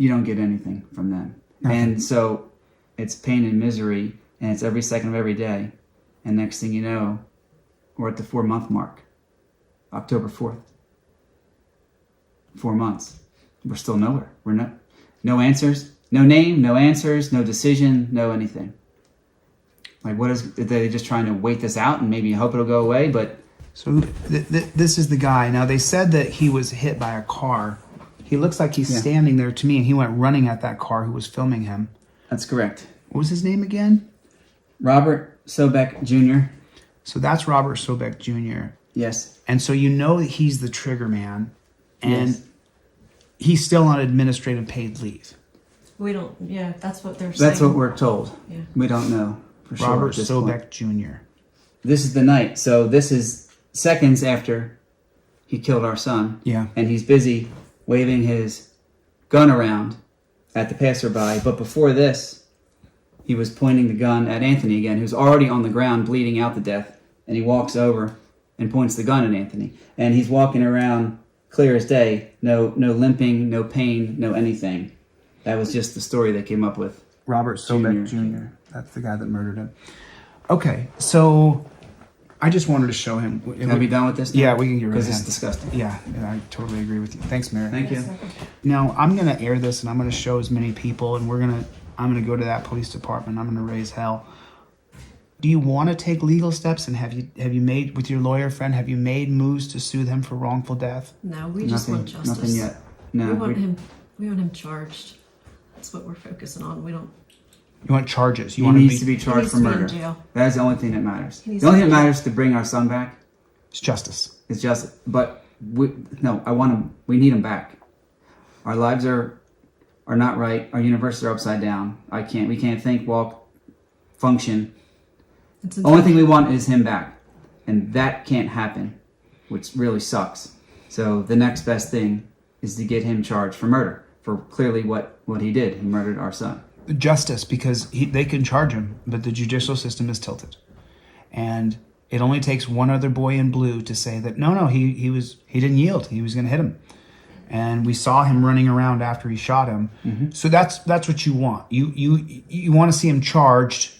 anything from them. Nothing. And so it's pain and misery, and it's every second of every day. And next thing you know, we're at the 4-month mark, October 4th. 4 months. We're still nowhere. We're no answers, no name, no answers, no decision, no anything. Like, are they just trying to wait this out and maybe hope it'll go away? But So this is the guy. Now, they said that he was hit by a car. He looks like he's standing there to me, and he went running at that car who was filming him. that's correct. What was his name again? Robert Soveck Jr. So that's Robert Sobeck Jr. Yes. And so you know that he's the trigger man, and Yes. he's still on administrative paid leave. We don't. Yeah, that's what they're saying. That's what we're told. Yeah. We don't know for sure. Robert at this point. Sobeck Jr. This is the night. So this is seconds after he killed our son. Yeah. And he's busy waving his gun around at the passerby. But before this, he was pointing the gun at Anthony again, who's already on the ground bleeding out to death. And he walks over and points the gun at Anthony. And he's walking around clear as day. No limping, no pain, no anything. That was just the story they came up with. Robert Sobeck Jr. That's the guy that murdered him. Okay, so I just wanted to show him. Are we done with this now? Yeah, we can get rid of Because him. it's disgusting. Yeah, I totally agree with you. Thanks, Mary. Thank you. Now I'm gonna air this, and I'm gonna show as many people, and I'm gonna go to that police department. I'm gonna raise hell. Do you want to take legal steps, and have you made with your lawyer friend? Have you made moves to sue them for wrongful death? No, we just want justice. Nothing yet. No. We want him. We want him charged. That's what we're focusing on. We don't. You want charges? You He want needs to be? be charged needs for to be in murder. jail. That is the only thing that matters. He needs The only to thing be that in matters to bring our son back It's justice. is justice. But I want him. We need him back. Our lives are not right. Our universes are upside down. We can't think, walk, function. It's The only thing we want is him back, and that can't happen, which really sucks. So the next best thing is to get him charged for murder, for clearly what he did. He murdered our son. Justice, because they can charge him, but the judicial system is tilted, and it only takes one other boy in blue to say that no, he didn't yield. He was going to hit him, and we saw him running around after he shot him. Mm-hmm. So that's what you want. You want to see him charged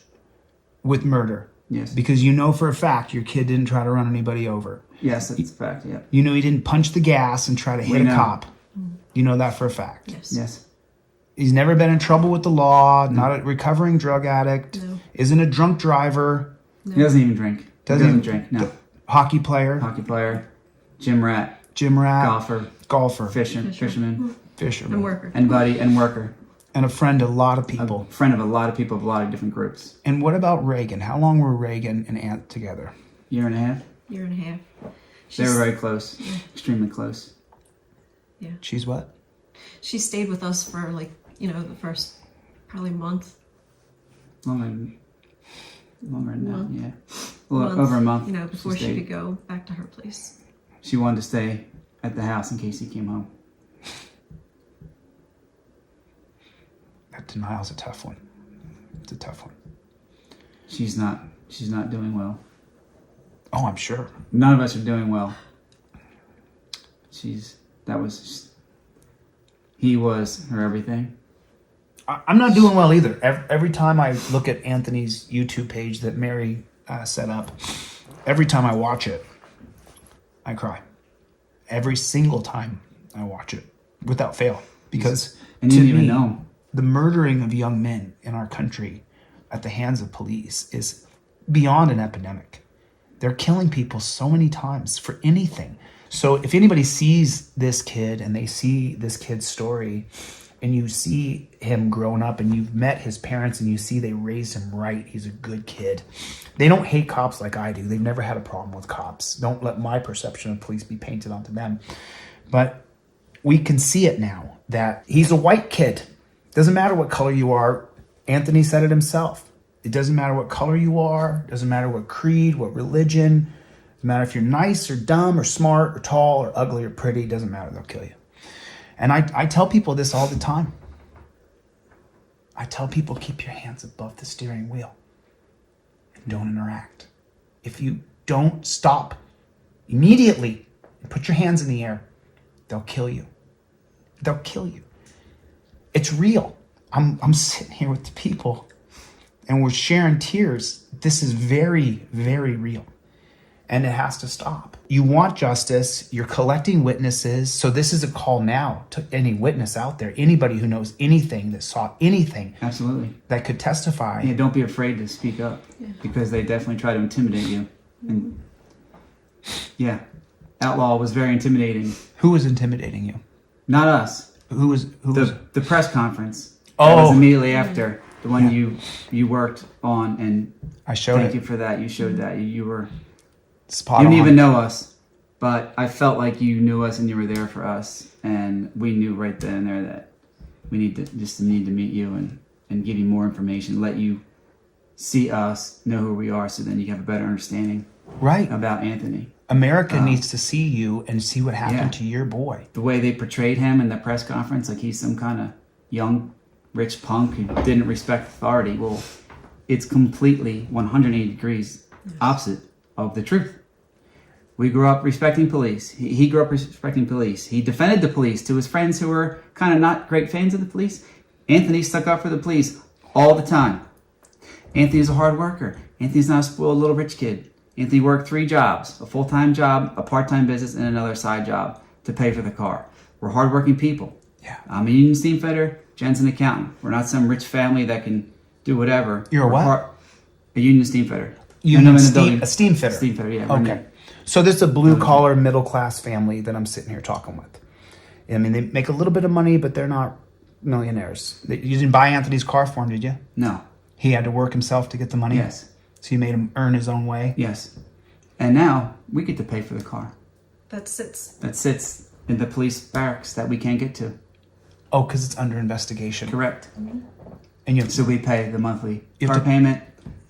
with murder. Yes. Because you know for a fact your kid didn't try to run anybody over. Yes, that's a fact. Yeah. You know he didn't punch the gas and try to hit a know. cop. You know that for a fact. Yes. Yes. He's never been in trouble with the law, not a recovering drug addict, No. isn't a drunk driver, He doesn't even drink. Doesn't drink. No. hockey player, Hockey player, gym rat, gym rat, golfer, fisherman, And worker. and buddy and worker. and a friend to a lot of A people. friend of a lot of people of a lot of different groups. And what about Reagan? How long were Reagan and Ant together? Year and a half. year and a half. They were very close, extremely close. She's what? She stayed with us for like, the first probably month. Longer than that, yeah. Well, Month, over a month. before she stayed. could go back to her place. She wanted to stay at the house in case he came home. That denial's a tough one. It's a tough one. She's not doing well. Oh, I'm sure. None of us are doing well. He was her everything. I'm not doing well either. Every time I look at Anthony's YouTube page that Mary set up, every time I watch it, I cry. Every single time I watch it, without fail. Because And to you didn't me, even know. the murdering of young men in our country at the hands of police is beyond an epidemic. They're killing people so many times for anything. So if anybody sees this kid and they see this kid's story and you see him growing up and you've met his parents and you see they raised him right, he's a good kid. They don't hate cops like I do. They've never had a problem with cops. Don't let my perception of police be painted onto them. But we can see it now that he's a white kid. Doesn't matter what color you are. Anthony said it himself. It doesn't matter what color you are. Doesn't matter what creed, what religion. Doesn't matter if you're nice or dumb or smart or tall or ugly or pretty. Doesn't matter. They'll kill you. And I tell people this all the time. I tell people, keep your hands above the steering wheel and don't interact. If you don't stop immediately and put your hands in the air, they'll kill you. They'll kill you. It's real. I'm sitting here with the people and we're sharing tears. This is very, very real. And it has to stop. You want justice. You're collecting witnesses. So this is a call now to any witness out there, anybody who knows anything, that saw anything. Absolutely. That could testify. Yeah, don't be afraid to speak up because they definitely try to intimidate you. And yeah, Outlaw was very intimidating. Who was intimidating you? Not us. Who was The press conference. Oh. That was immediately after the one you worked on, and I showed thank it. you for that. You showed that. You were Spot you didn't on. even know us, but I felt like you knew us and you were there for us, and we knew right then and there that we need to meet you and give you more information, let you see us, know who we are, so then you have a better understanding Right. about Anthony. America needs to see you and see what happened Yeah. to your boy. The way they portrayed him in the press conference, like he's some kind of young, rich punk who didn't respect authority. Well, it's completely 180 degrees opposite of the truth. We grew up respecting police. He grew up respecting police. He defended the police to his friends who were kind of not great fans of the police. Anthony stuck up for the police all the time. Anthony's a hard worker. Anthony's not a spoiled little rich kid. Anthony worked 3 jobs, a full-time job, a part-time business, and another side job to pay for the car. We're hardworking people. Yeah. I'm a union steamfitter. Jen's an accountant. We're not some rich family that can do whatever. You're a We're what? A union steamfitter. You And I'm mean in the building. a steam fitter? Steam fitter, yeah. we're in Okay. it. So this is a blue collar middle class family that I'm sitting here talking with. I mean, they make a little bit of money, but they're not millionaires. You didn't buy Anthony's car for him, did you? No. He had to work himself to get the money? Yes. So you made him earn his own way? Yes. And now we get to pay for the car That sits. that sits in the police barracks that we can't get to. Oh, because it's under investigation. Correct. And you have So we pay the monthly You have car to- payment,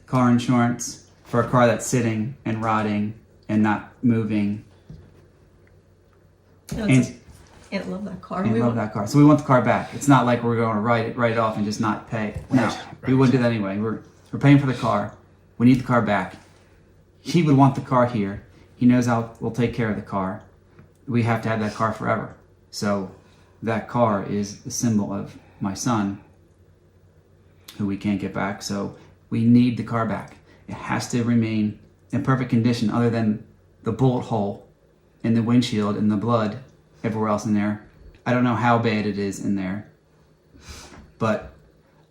car insurance for a car that's sitting and rotting and not moving. And Aunt love that car. I love that car. So we want the car back. It's not like we're going to write it off and just not pay. No, Right, we wouldn't do that anyway. We're paying for the car. We need the car back. He would want the car here. He knows we'll take care of the car. We have to have that car forever. So that car is the symbol of my son, who we can't get back. So we need the car back. It has to remain in perfect condition, other than the bullet hole in the windshield and the blood everywhere else in there. I don't know how bad it is in there, but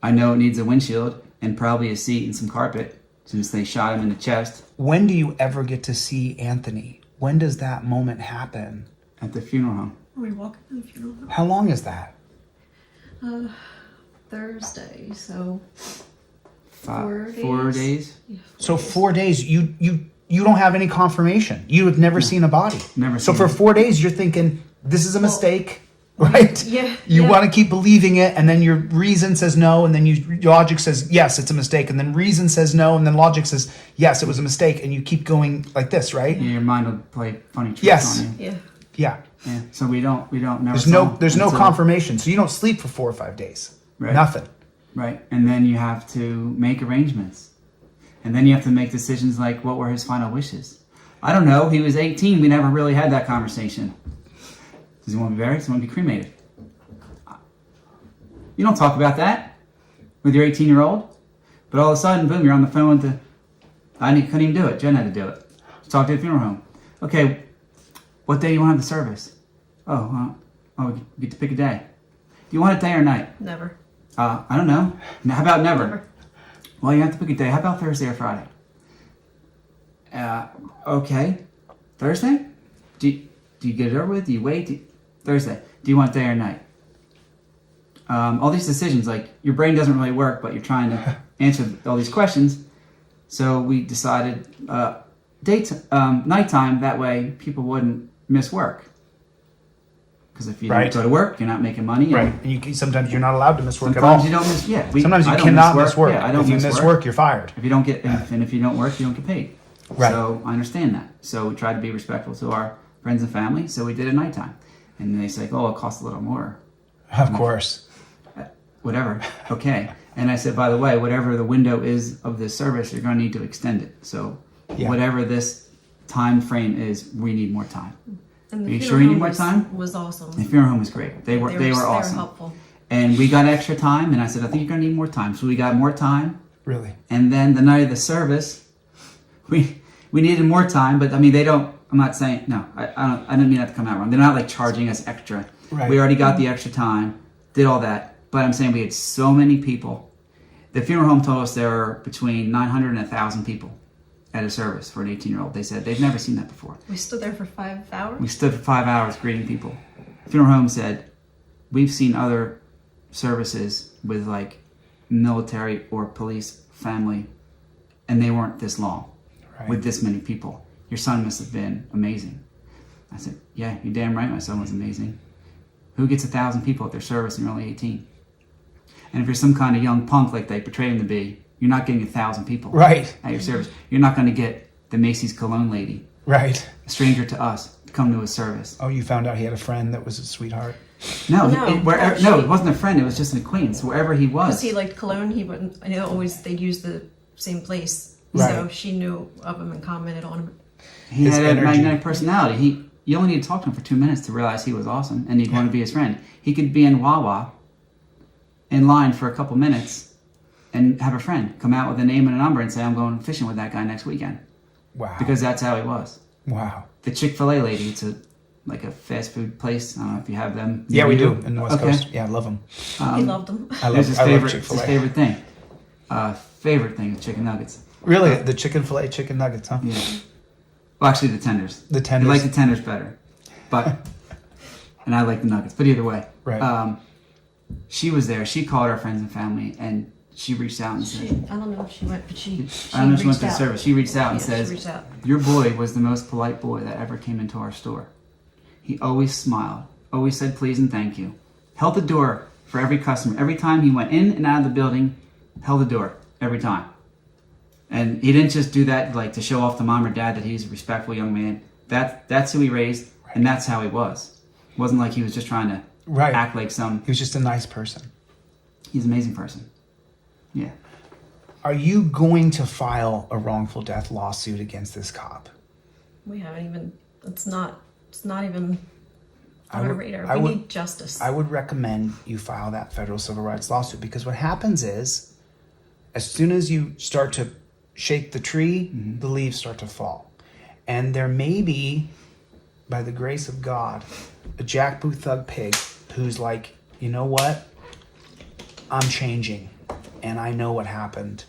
I know it needs a windshield and probably a seat and some carpet, since they shot him in the chest. When do you ever get to see Anthony? When does that moment happen? At the funeral home. We walk to the funeral home. How long is that? Thursday, so 4 4 days. Yeah, So 4 days. You you don't have any confirmation. You have never seen a body. Never So seen for it. 4 days, you're thinking, this is a mistake, right? Yeah, You yeah. want to keep believing it, and then your reason says no, and then your logic says, yes, it's a mistake, and then reason says no, and then logic says, yes, it was a mistake, and you keep going like this, right? Yeah, your mind will play funny tricks Yes. on you. Yeah. Yeah. Yeah. So we don't never. There's no until- confirmation. So you don't sleep for 4 or 5 days. Right. Nothing. Right. And then you have to make arrangements. And then you have to make decisions like, what were his final wishes? I don't know. He was 18. We never really had that conversation. Does he want to be buried? Does he want to be cremated? You don't talk about that with your 18-year-old. But all of a sudden, boom, you're on the phone to... couldn't even do it. Jen had to do it. Talk to the funeral home. Okay, what day do you want to have the service? We get to pick a day. Do you want it day or night? Never. I don't know. How about never? Never. Well, you have to pick a day. How about Thursday or Friday? Okay. Thursday? Do you get it over with? Do you wait? Thursday. Do you want day or night? All these decisions, like your brain doesn't really work, but you're trying to answer all these questions. So we decided nighttime. That way, people wouldn't miss work. Because if you Right. don't go to work, you're not making money. and Right. And sometimes you're not allowed to miss work at Sometimes all. you don't miss. Yeah. Sometimes you I don't cannot miss work. Yeah, I don't if you miss work, you're fired. If you don't get, and if you don't work, you don't get paid. Right. So I understand that. So we tried to be respectful to our friends and family. So we did it nighttime, and they say, "Oh, it costs a little more." Of course. Whatever. Okay. And I said, by the way, whatever the window is of this service, you're going to need to extend it. So Yeah. whatever this time frame is, we need more time. And Are you funeral sure you need home more was- time? Was awesome. The funeral home was great. They were awesome. helpful. And we got extra time, and I said, I think you're going to need more time. So we got more time. Really. And then the night of the service, we needed more time, but I mean, they don't, I'm not saying, no, I didn't mean that to come out wrong. They're not like charging us extra. Right. We already got the extra time, did all that. But I'm saying we had so many people. The funeral home told us there were between 900 and 1,000 people at a service for an 18-year-old. They said they've never seen that before. We stood there for 5 hours. We stood for 5 hours greeting people. The funeral home said, we've seen other services with like military or police family, and they weren't this long Right. with this many people. Your son must have been amazing. I said, yeah, you're damn right my son was amazing. Who gets 1,000 people at their service and you're only 18? And if you're some kind of young punk like they portray him to be, you're not getting 1,000 people Right. at your service. You're not going to get the Macy's cologne lady, Right. a stranger to us, to come to his service. Oh, you found out he had a friend that was a sweetheart. No, No, it wasn't a friend. It was just an acquaintance. Wherever he was, Because he liked cologne, he wouldn't. I know always they'd use the same place, Right. so she knew of him and commented on him. he his had a energy. magnetic personality. You only need to talk to him for 2 minutes to realize he was awesome, and he'd want to be his friend. He could be in Wawa, in line for a couple minutes, and have a friend come out with a name and a number and say, "I'm going fishing with that guy next weekend," Wow. because that's how he was. Wow. The Chick-fil-A lady, it's like a fast food place. I don't know if you have them. Yeah, we You do in the West Okay. Coast. Yeah, I love them. He loved him. I It was his love favorite, his Chick-fil-A. favorite thing. Favorite thing is chicken nuggets. Really, the chicken fillet, chicken nuggets, huh? Yeah. Well, actually, the tenders. The I tenders. like the tenders better, but and I like the nuggets. But either way, Right. She was there. She called our friends and family, and she reached out and She, said, I don't know if she went, but she "I don't know if she went reached to the out. service." She reached out and Yeah, says, she reached out. "Your boy was the most polite boy that ever came into our store. He always smiled, always said please and thank you, held the door for every customer. Every time he went in and out of the building, held the door every time." And he didn't just do that like to show off to mom or dad that he's a respectful young man. That's who he raised, and that's how he was. It wasn't like he was just trying to Right. act like some. He was just a nice person. He's an amazing person. Yeah. Are you going to file a wrongful death lawsuit against this cop? We haven't even. It's not even I on our would- radar. I We would- need justice. I would recommend you file that federal civil rights lawsuit, because what happens is, as soon as you start to shake the tree, the leaves start to fall. And there may be, by the grace of God, a jackboot thug pig who's like, you know what? I'm changing, and I know what happened,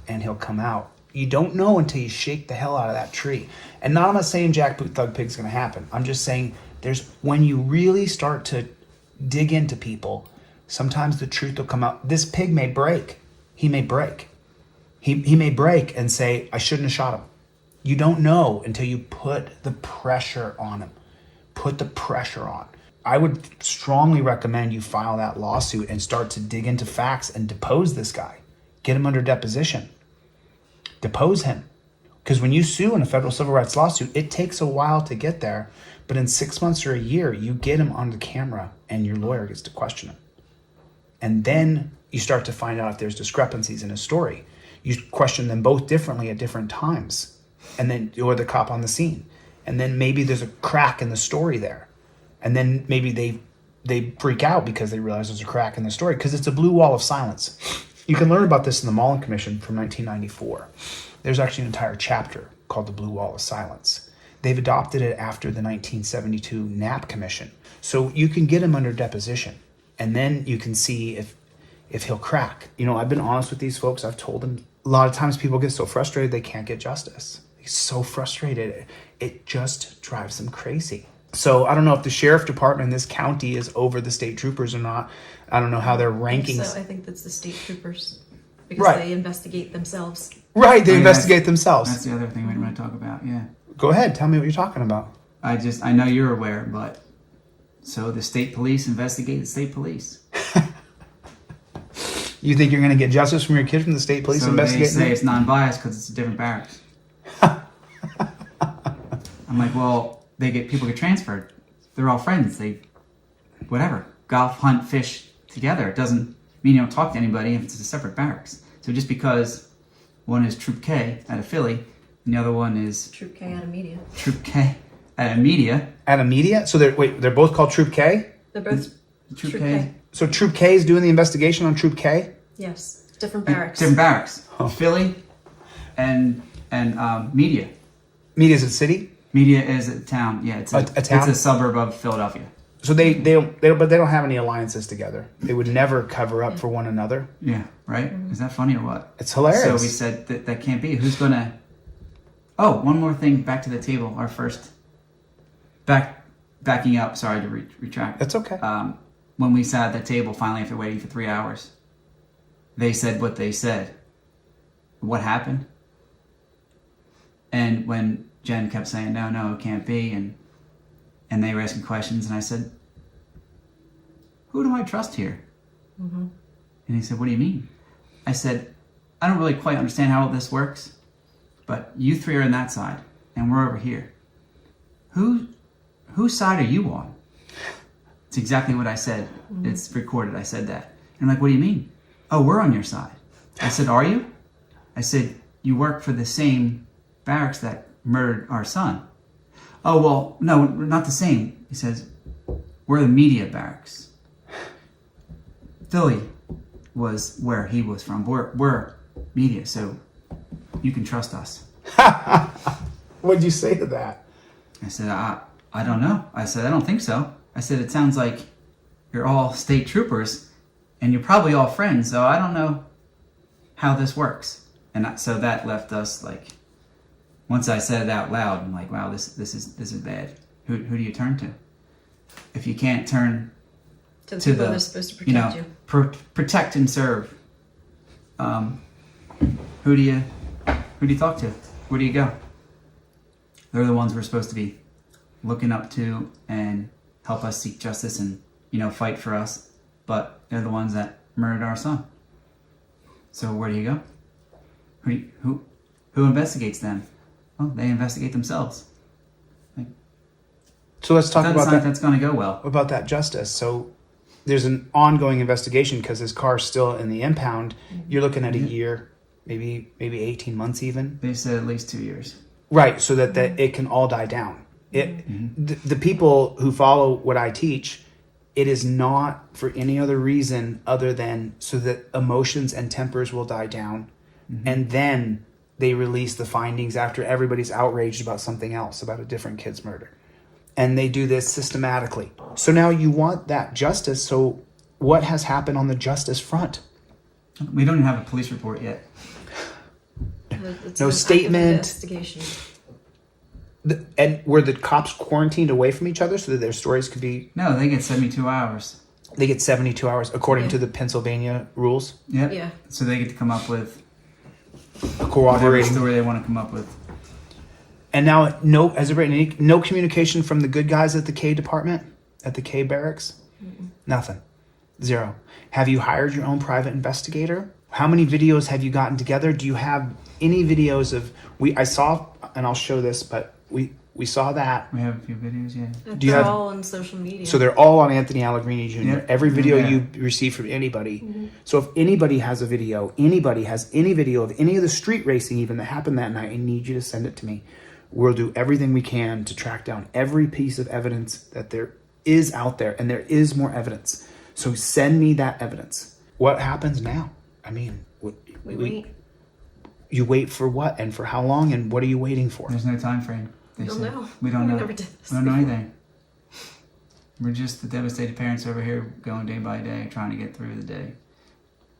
and he'll come out. You don't know until you shake the hell out of that tree. And not I'm not saying jackboot thug pig's gonna happen. I'm just saying there's when you really start to dig into people, sometimes the truth will come out. This pig may break. He may break. He may break and say, I shouldn't have shot him. You don't know until you put the pressure on them. Put the pressure on. I would strongly recommend you file that lawsuit and start to dig into facts and depose this guy. Get him under deposition. Depose him. Because when you sue in a federal civil rights lawsuit, it takes a while to get there. But in 6 months or a year, you get him on the camera and your lawyer gets to question him. And then you start to find out if there's discrepancies in his story. You question them both differently at different times. And then you're the cop on the scene. And then maybe there's a crack in the story there. And then maybe they freak out because they realize there's a crack in the story because it's a blue wall of silence. You can learn about this in the Mullen Commission from 1994. There's actually an entire chapter called the Blue Wall of Silence. They've adopted it after the 1972 Knapp Commission. So you can get him under deposition and then you can see if he'll crack. You know, I've been honest with these folks. I've told them a lot of times people get so frustrated they can't get justice. They're so frustrated. It just drives them crazy. So I don't know if the sheriff department in this county is over the state troopers or not. I don't know how their rankings. So I think that's the state troopers because Right. they investigate themselves. Right, they Oh, yeah, investigate themselves. That's the other thing we want to talk about. Yeah. Go ahead, tell me what you're talking about. I know you're aware, but so the state police investigate the state police. You think you're going to get justice from your kid from the state police So they investigating say them? it's non-biased because it's a different barracks. I'm like, well, people get transferred. They're all friends. They, whatever, golf, hunt, fish together. It doesn't mean you don't talk to anybody if it's a separate barracks. So just because one is Troop K out of Philly and the other one is Troop K out of media. Troop K out of Media. At a media? So they're both called Troop K? They're both Troop Troop K. K. So Troop K is doing the investigation on Troop K? Yes, different barracks. Different barracks. Oh. Philly and Media. Media's a city? Media is a town. Yeah, it's A town? It's a suburb of Philadelphia. So they don't have any alliances together. They would never cover up for one another. Yeah, right? Is that funny or what? It's hilarious. So we said that can't be. Who's gonna? Oh, one more thing. Back to the table. Our first. Backing up. Sorry to retract. That's okay. When we sat at the table, finally after waiting for 3 hours, they said what they said. What happened? And when Jen kept saying no, it can't be, and they were asking questions, and I said, who do I trust here? Mm-hmm. And he said, what do you mean? I said, I don't really quite understand how all this works, but you three are on that side, and we're over here. Whose side are you on? It's exactly what I said. Mm-hmm. It's recorded. I said that. And I'm like, what do you mean? Oh, we're on your side. I said, are you? I said, you work for the same barracks that murdered our son. Oh, well, no, we're not the same. He says, we're the Media barracks. Philly was where he was from. We're Media, so you can trust us. What'd you say to that? I said, I don't know. I said, I don't think so. I said, it sounds like you're all state troopers and you're probably all friends, so I don't know how this works. And so that left us like, once I said it out loud, I'm like, wow, this is bad. Who do you turn to? If you can't turn to the people that are supposed to protect you. Protect and serve. Who do you talk to? Where do you go? They're the ones we're supposed to be looking up to and help us seek justice and fight for us. But they're the ones that murdered our son. So where do you go? Who investigates them? Well, they investigate themselves. So let's talk about that. That's going to go well. About that justice. So there's an ongoing investigation because his car's still in the impound. You're looking at a year, maybe 18 months even. They said at least 2 years. Right, so that it can all die down. The people who follow what I teach, it is not for any other reason other than so that emotions and tempers will die down. Mm-hmm. And then they release the findings after everybody's outraged about something else, about a different kid's murder. And they do this systematically. So now you want that justice. So what has happened on the justice front? We don't even have a police report yet. It's No an statement. active investigation. And were the cops quarantined away from each other so that their stories could be... No, they get 72 hours. They get 72 hours according to the Pennsylvania rules? Yep. Yeah. So they get to come up with A whatever corroborating... story they want to come up with. And now, no, as of right now, no communication from the good guys at the K department, at the K barracks? Nothing. Zero. Have you hired your own private investigator? How many videos have you gotten together? Do you have any videos of, I saw, and I'll show this, but we saw that. We have a few videos, yeah. They're all on social media. So they're all on Anthony Allegrini Jr. Yep. Every video Yeah. you receive from anybody. So if anybody has a video, anybody has any video of any of the street racing even that happened that night, I need you to send it to me. We'll do everything we can to track down every piece of evidence that there is out there, and there is more evidence. So send me that evidence. What happens now? I mean, we wait. You wait for what and for how long, and what are you waiting for? There's no time frame. We don't know. We don't know. Never did this We don't know before. anything. We're just the devastated parents over here going day by day, trying to get through the day.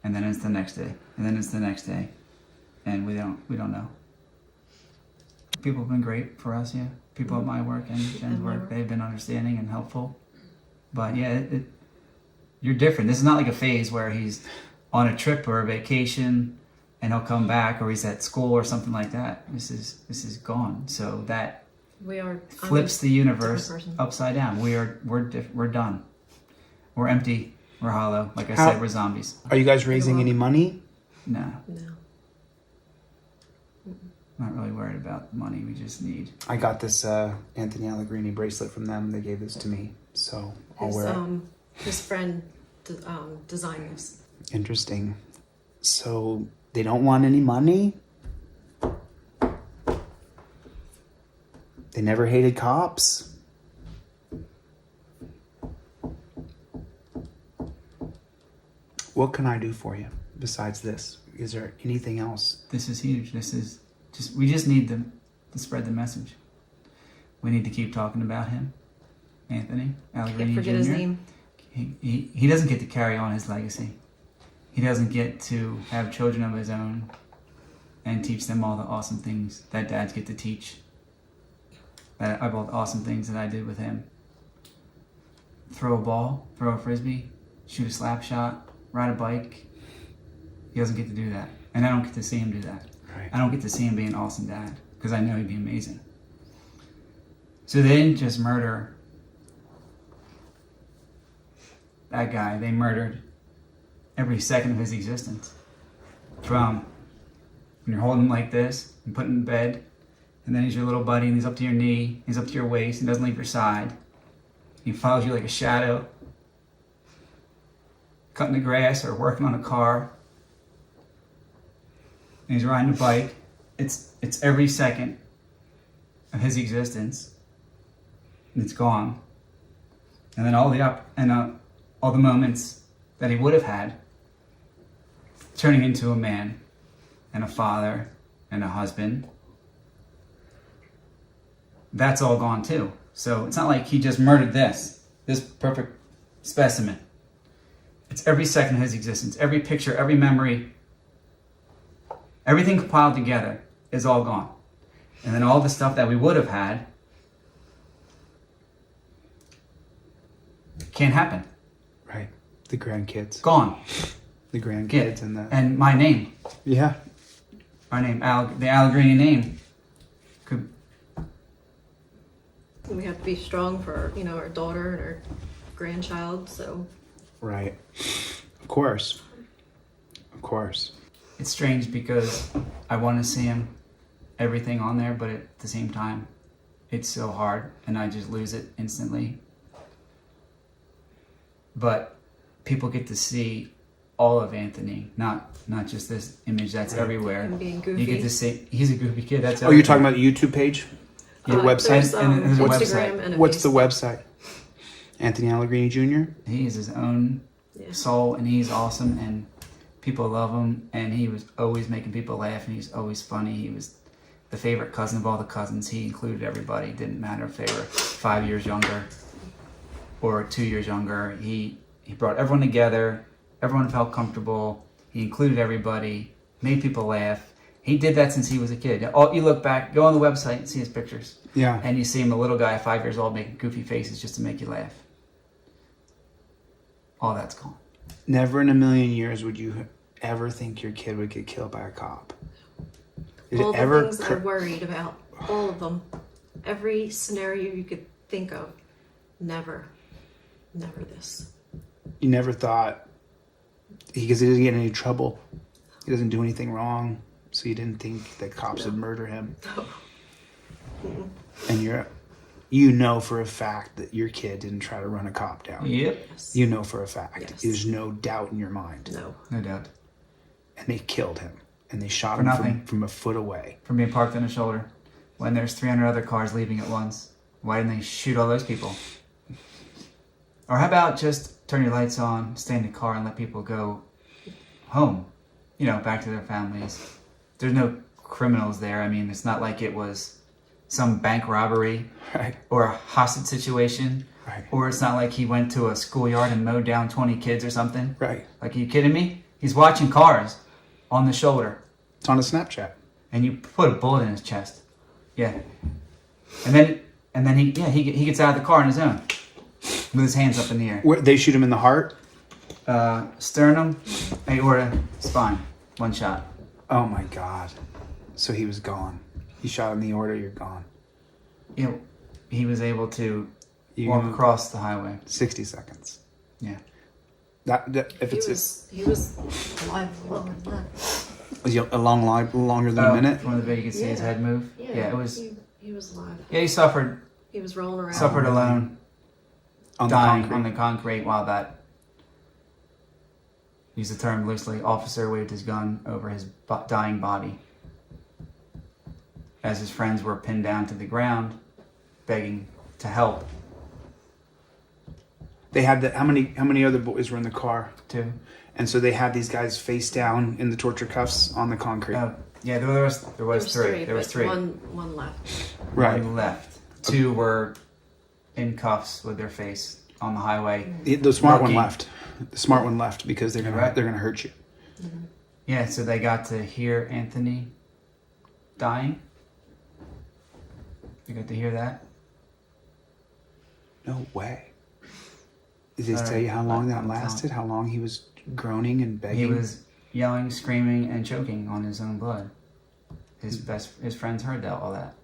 And then it's the next day. And then it's the next day. And we don't know. People have been great for us, yeah. People at my work and Jen's work, they've been understanding and helpful. But yeah, you're different. This is not like a phase where he's on a trip or a vacation and he'll come back, or he's at school or something like that. This is gone. So that We are flips the universe person. upside down. We're done. We're empty. We're hollow. Like I How- said, we're zombies. Are you guys raising any money? No, No. not really worried about money. We just need. I got this Anthony Allegrini bracelet from them. They gave this to me, so I'll wear it. His friend designed this. Interesting. So they don't want any money? They never hated cops? What can I do for you besides this? Is there anything else? This is huge. This is just. We just need to spread the message. We need to keep talking about him, Anthony Allegrini Can't forget Jr. his name. He doesn't get to carry on his legacy. He doesn't get to have children of his own and teach them all the awesome things that dads get to teach. All the awesome things that I did with him. Throw a ball, throw a frisbee, shoot a slap shot, ride a bike. He doesn't get to do that. And I don't get to see him do that. Right. I don't get to see him be an awesome dad because I know he'd be amazing. So they didn't just murder that guy. They murdered every second of his existence. From when you're holding him like this and putting him in bed, and then he's your little buddy and he's up to your knee, he's up to your waist, and doesn't leave your side. He follows you like a shadow, cutting the grass or working on a car. And he's riding a bike. It's every second of his existence. And it's gone. And then all the moments that he would have had, turning into a man and a father and a husband, that's all gone too. So it's not like he just murdered this perfect specimen. It's every second of his existence, every picture, every memory, everything compiled together is all gone. And then all the stuff that we would have had can't happen. Right. The grandkids. Gone. The grandkids and the... And my name, Yeah. our name, the Allegrini name, could. We have to be strong for our daughter and our grandchild. So Right. Of course. Of course. It's strange because I want to see him, everything on there, but at the same time, it's so hard and I just lose it instantly. But people get to see all of Anthony, not just this image that's everywhere. him being goofy. You get to see he's a goofy kid. That's Oh, you're talking about the YouTube page? Your website? There's, And there's a Instagram website. and a What's the Facebook. website? Anthony Allegrini Jr.? He is his own Yeah. soul and he's awesome and people love him and he was always making people laugh and he's always funny. He was the favorite cousin of all the cousins. He included everybody. It didn't matter if they were 5 years younger or 2 years younger. He brought everyone together. Everyone felt comfortable. He included everybody, made people laugh. He did that since he was a kid. You look back, go on the website and see his pictures. Yeah. And you see him, a little guy, 5 years old, making goofy faces just to make you laugh. All that's gone. Never in a million years would you ever think your kid would get killed by a cop. Did All it the ever things that occur- I'm worried about. all of them, every scenario you could think of. Never this. You never thought, because he doesn't get in any trouble, he doesn't do anything wrong, so you didn't think that cops would murder him. No. And you know for a fact that your kid didn't try to run a cop down. Yep. Yes. You know for a fact. Yes. There's no doubt in your mind. No. No doubt. And they killed him. And they shot For him nothing. from a foot away. From being parked on his shoulder. When there's 300 other cars leaving at once. Why didn't they shoot all those people? Or how about just turn your lights on, stay in the car, and let people go home? You know, back to their families. There's no criminals there. I mean, it's not like it was some bank robbery Right. or a hostage situation. Right. Or it's not like he went to a schoolyard and mowed down 20 kids or something. Right. Like, are you kidding me? He's watching cars on the shoulder. It's on a Snapchat. And you put a bullet in his chest. Yeah. And then he gets out of the car on his own. With his hands up in the air. They shoot him in the heart? Sternum, aorta, spine. One shot. Oh my God. So he was gone. You shot him in the aorta, you're gone. You know, he was able to You walk across the highway. 60 seconds. Yeah. That if He was alive longer than that. was a long life, longer than a minute. One of the big, you could see his Yeah. head move. Yeah, it was. He was alive. Yeah, he suffered He was rolling around. alone, On dying the concrete. on the concrete while that. Use the term loosely. Officer waved his gun over his dying body. As his friends were pinned down to the ground, begging to help. They had how many other boys were in the car? Too. And so they had these guys face down in the torture cuffs on the concrete. Oh, yeah, there was three. There was but three. One left. Right. One left. Two were in cuffs with their face on the highway. The smart one Rookie. left. The smart one left because they're Right. gonna hurt you. Yeah, so they got to hear Anthony dying. You got to hear that? No way. Did they All tell right. you how long that I'm lasted? How long he was groaning and begging? He was yelling, screaming, and choking on his own blood. His friends heard all that.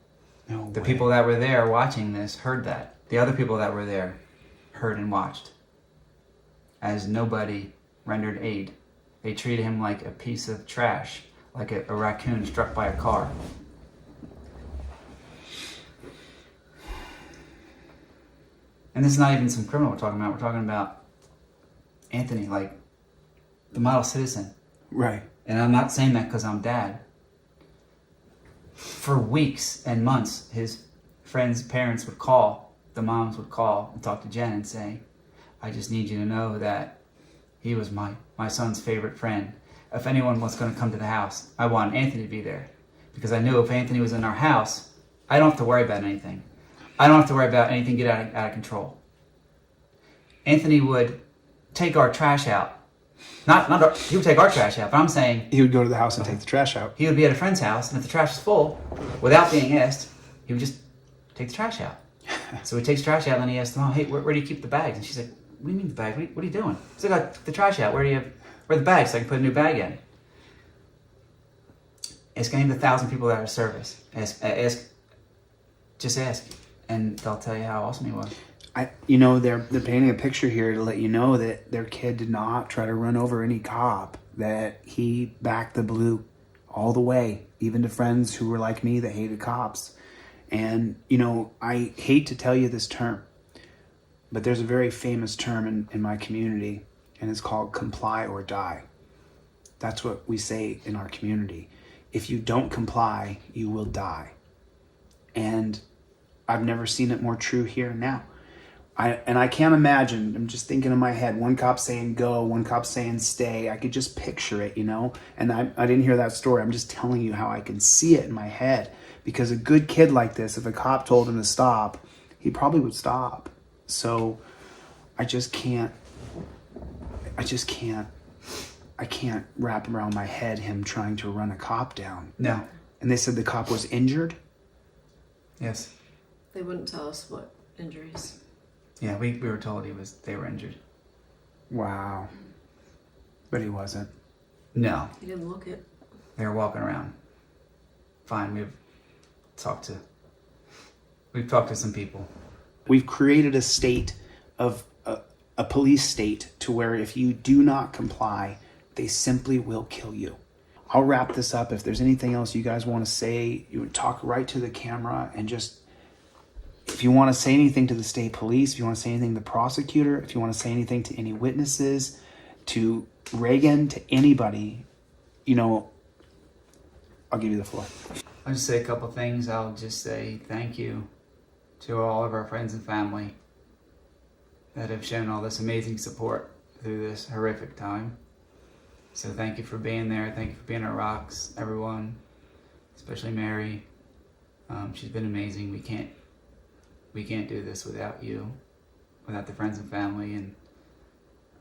No The way. people that were there watching this heard that. The other people that were there heard and watched. As nobody rendered aid. They treated him like a piece of trash, like a raccoon struck by a car. And this is not even some criminal we're talking about. We're talking about Anthony, like the model citizen. Right. And I'm not saying that because I'm dad. For weeks and months, his friends' parents would call, the moms would call and talk to Jen and say, I just need you to know that he was my son's favorite friend. If anyone was going to come to the house, I wanted Anthony to be there. Because I knew if Anthony was in our house, I don't have to worry about anything. I don't have to worry about anything get out of control. Anthony would take our trash out. He would take our trash out, but I'm saying He would go to the house and take the trash out. he would be at a friend's house, and if the trash was full, without being asked, he would just take the trash out. So he takes the trash out, and then he asks the mom, hey, where do you keep the bags? And she's like, what do you mean the bag? What are you doing? He's like, I took the trash out. Where are the bags so I can put a new bag in? Ask any of the 1,000 people that are service. Just ask, and they'll tell you how awesome he was. They're painting a picture here to let you know that their kid did not try to run over any cop, that he backed the blue all the way, even to friends who were like me that hated cops. And, I hate to tell you this term, but there's a very famous term in my community, and it's called comply or die. That's what we say in our community. If you don't comply, you will die. And I've never seen it more true here and now. I can't imagine, I'm just thinking in my head, one cop saying go, one cop saying stay. I could just picture it, And I didn't hear that story. I'm just telling you how I can see it in my head. Because a good kid like this, if a cop told him to stop, he probably would stop. So I can't wrap around my head him trying to run a cop down. No. And they said the cop was injured? Yes. They wouldn't tell us what injuries. Yeah, we were told they were injured. Wow. But he wasn't. No. He didn't look it. They were walking around. Fine, talked to some people. We've created a state of a police state to where if you do not comply, they simply will kill you. I'll wrap this up. If there's anything else you guys want to say, you would talk right to the camera, and just, if you want to say anything to the state police, if you want to say anything to the prosecutor, if you want to say anything to any witnesses, to Reagan, to anybody, you know, I'll give you the floor. I'll just say a couple things. I'll just say thank you to all of our friends and family that have shown all this amazing support through this horrific time. So thank you for being there. Thank you for being our rocks, everyone, especially Mary. She's been amazing. We can't do this without you, without the friends and family.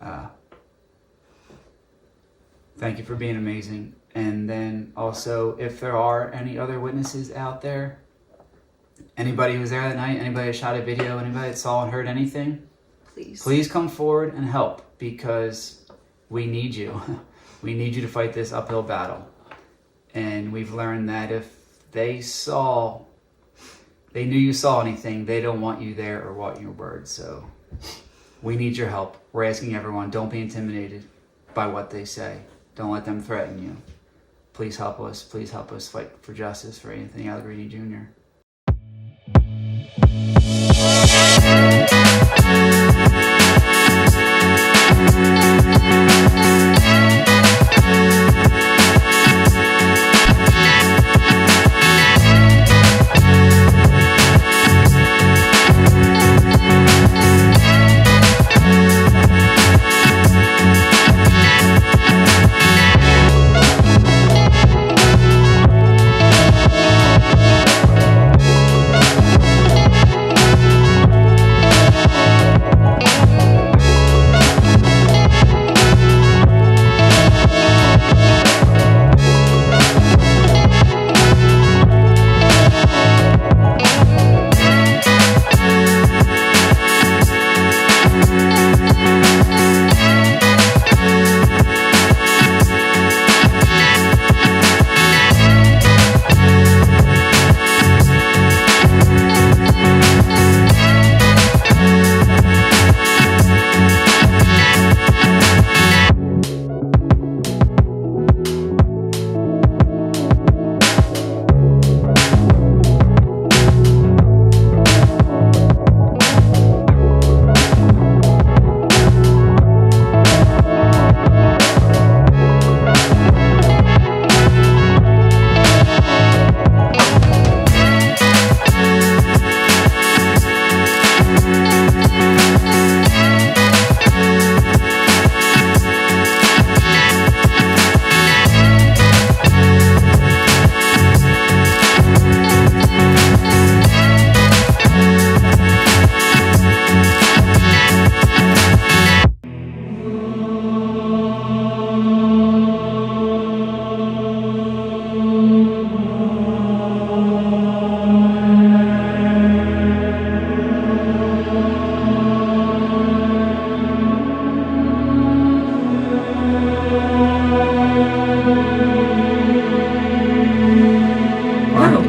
And thank you for being amazing. And then also, if there are any other witnesses out there, anybody who was there that night, anybody that shot a video, anybody that saw and heard anything, please come forward and help, because we need you. We need you to fight this uphill battle. And we've learned that if they knew you saw anything, they don't want you there or want your word. So we need your help. We're asking everyone, don't be intimidated by what they say. Don't let them threaten you. Please help us. Please help us fight for justice for Anthony Allegrini Jr.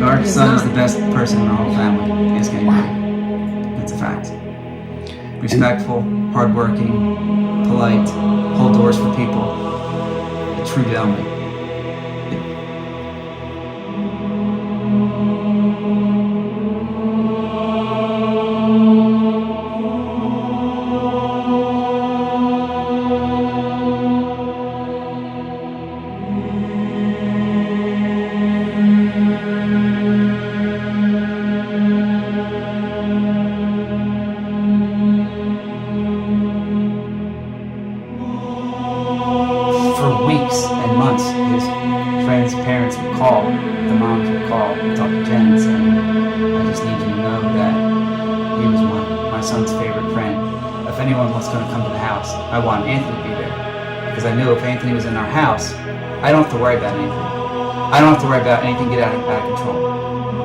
Our son is the best person in the whole family. Ask anybody. That's a fact. Respectful, hardworking, polite, hold doors for people. A true gentleman. For weeks and months, his friends and parents would call, the moms would call and talk to Jen and say, I just need you to know that he was my son's favorite friend. If anyone was going to come to the house, I wanted Anthony to be there. Because I knew if Anthony was in our house, I don't have to worry about anything. I don't have to worry about anything getting out of control.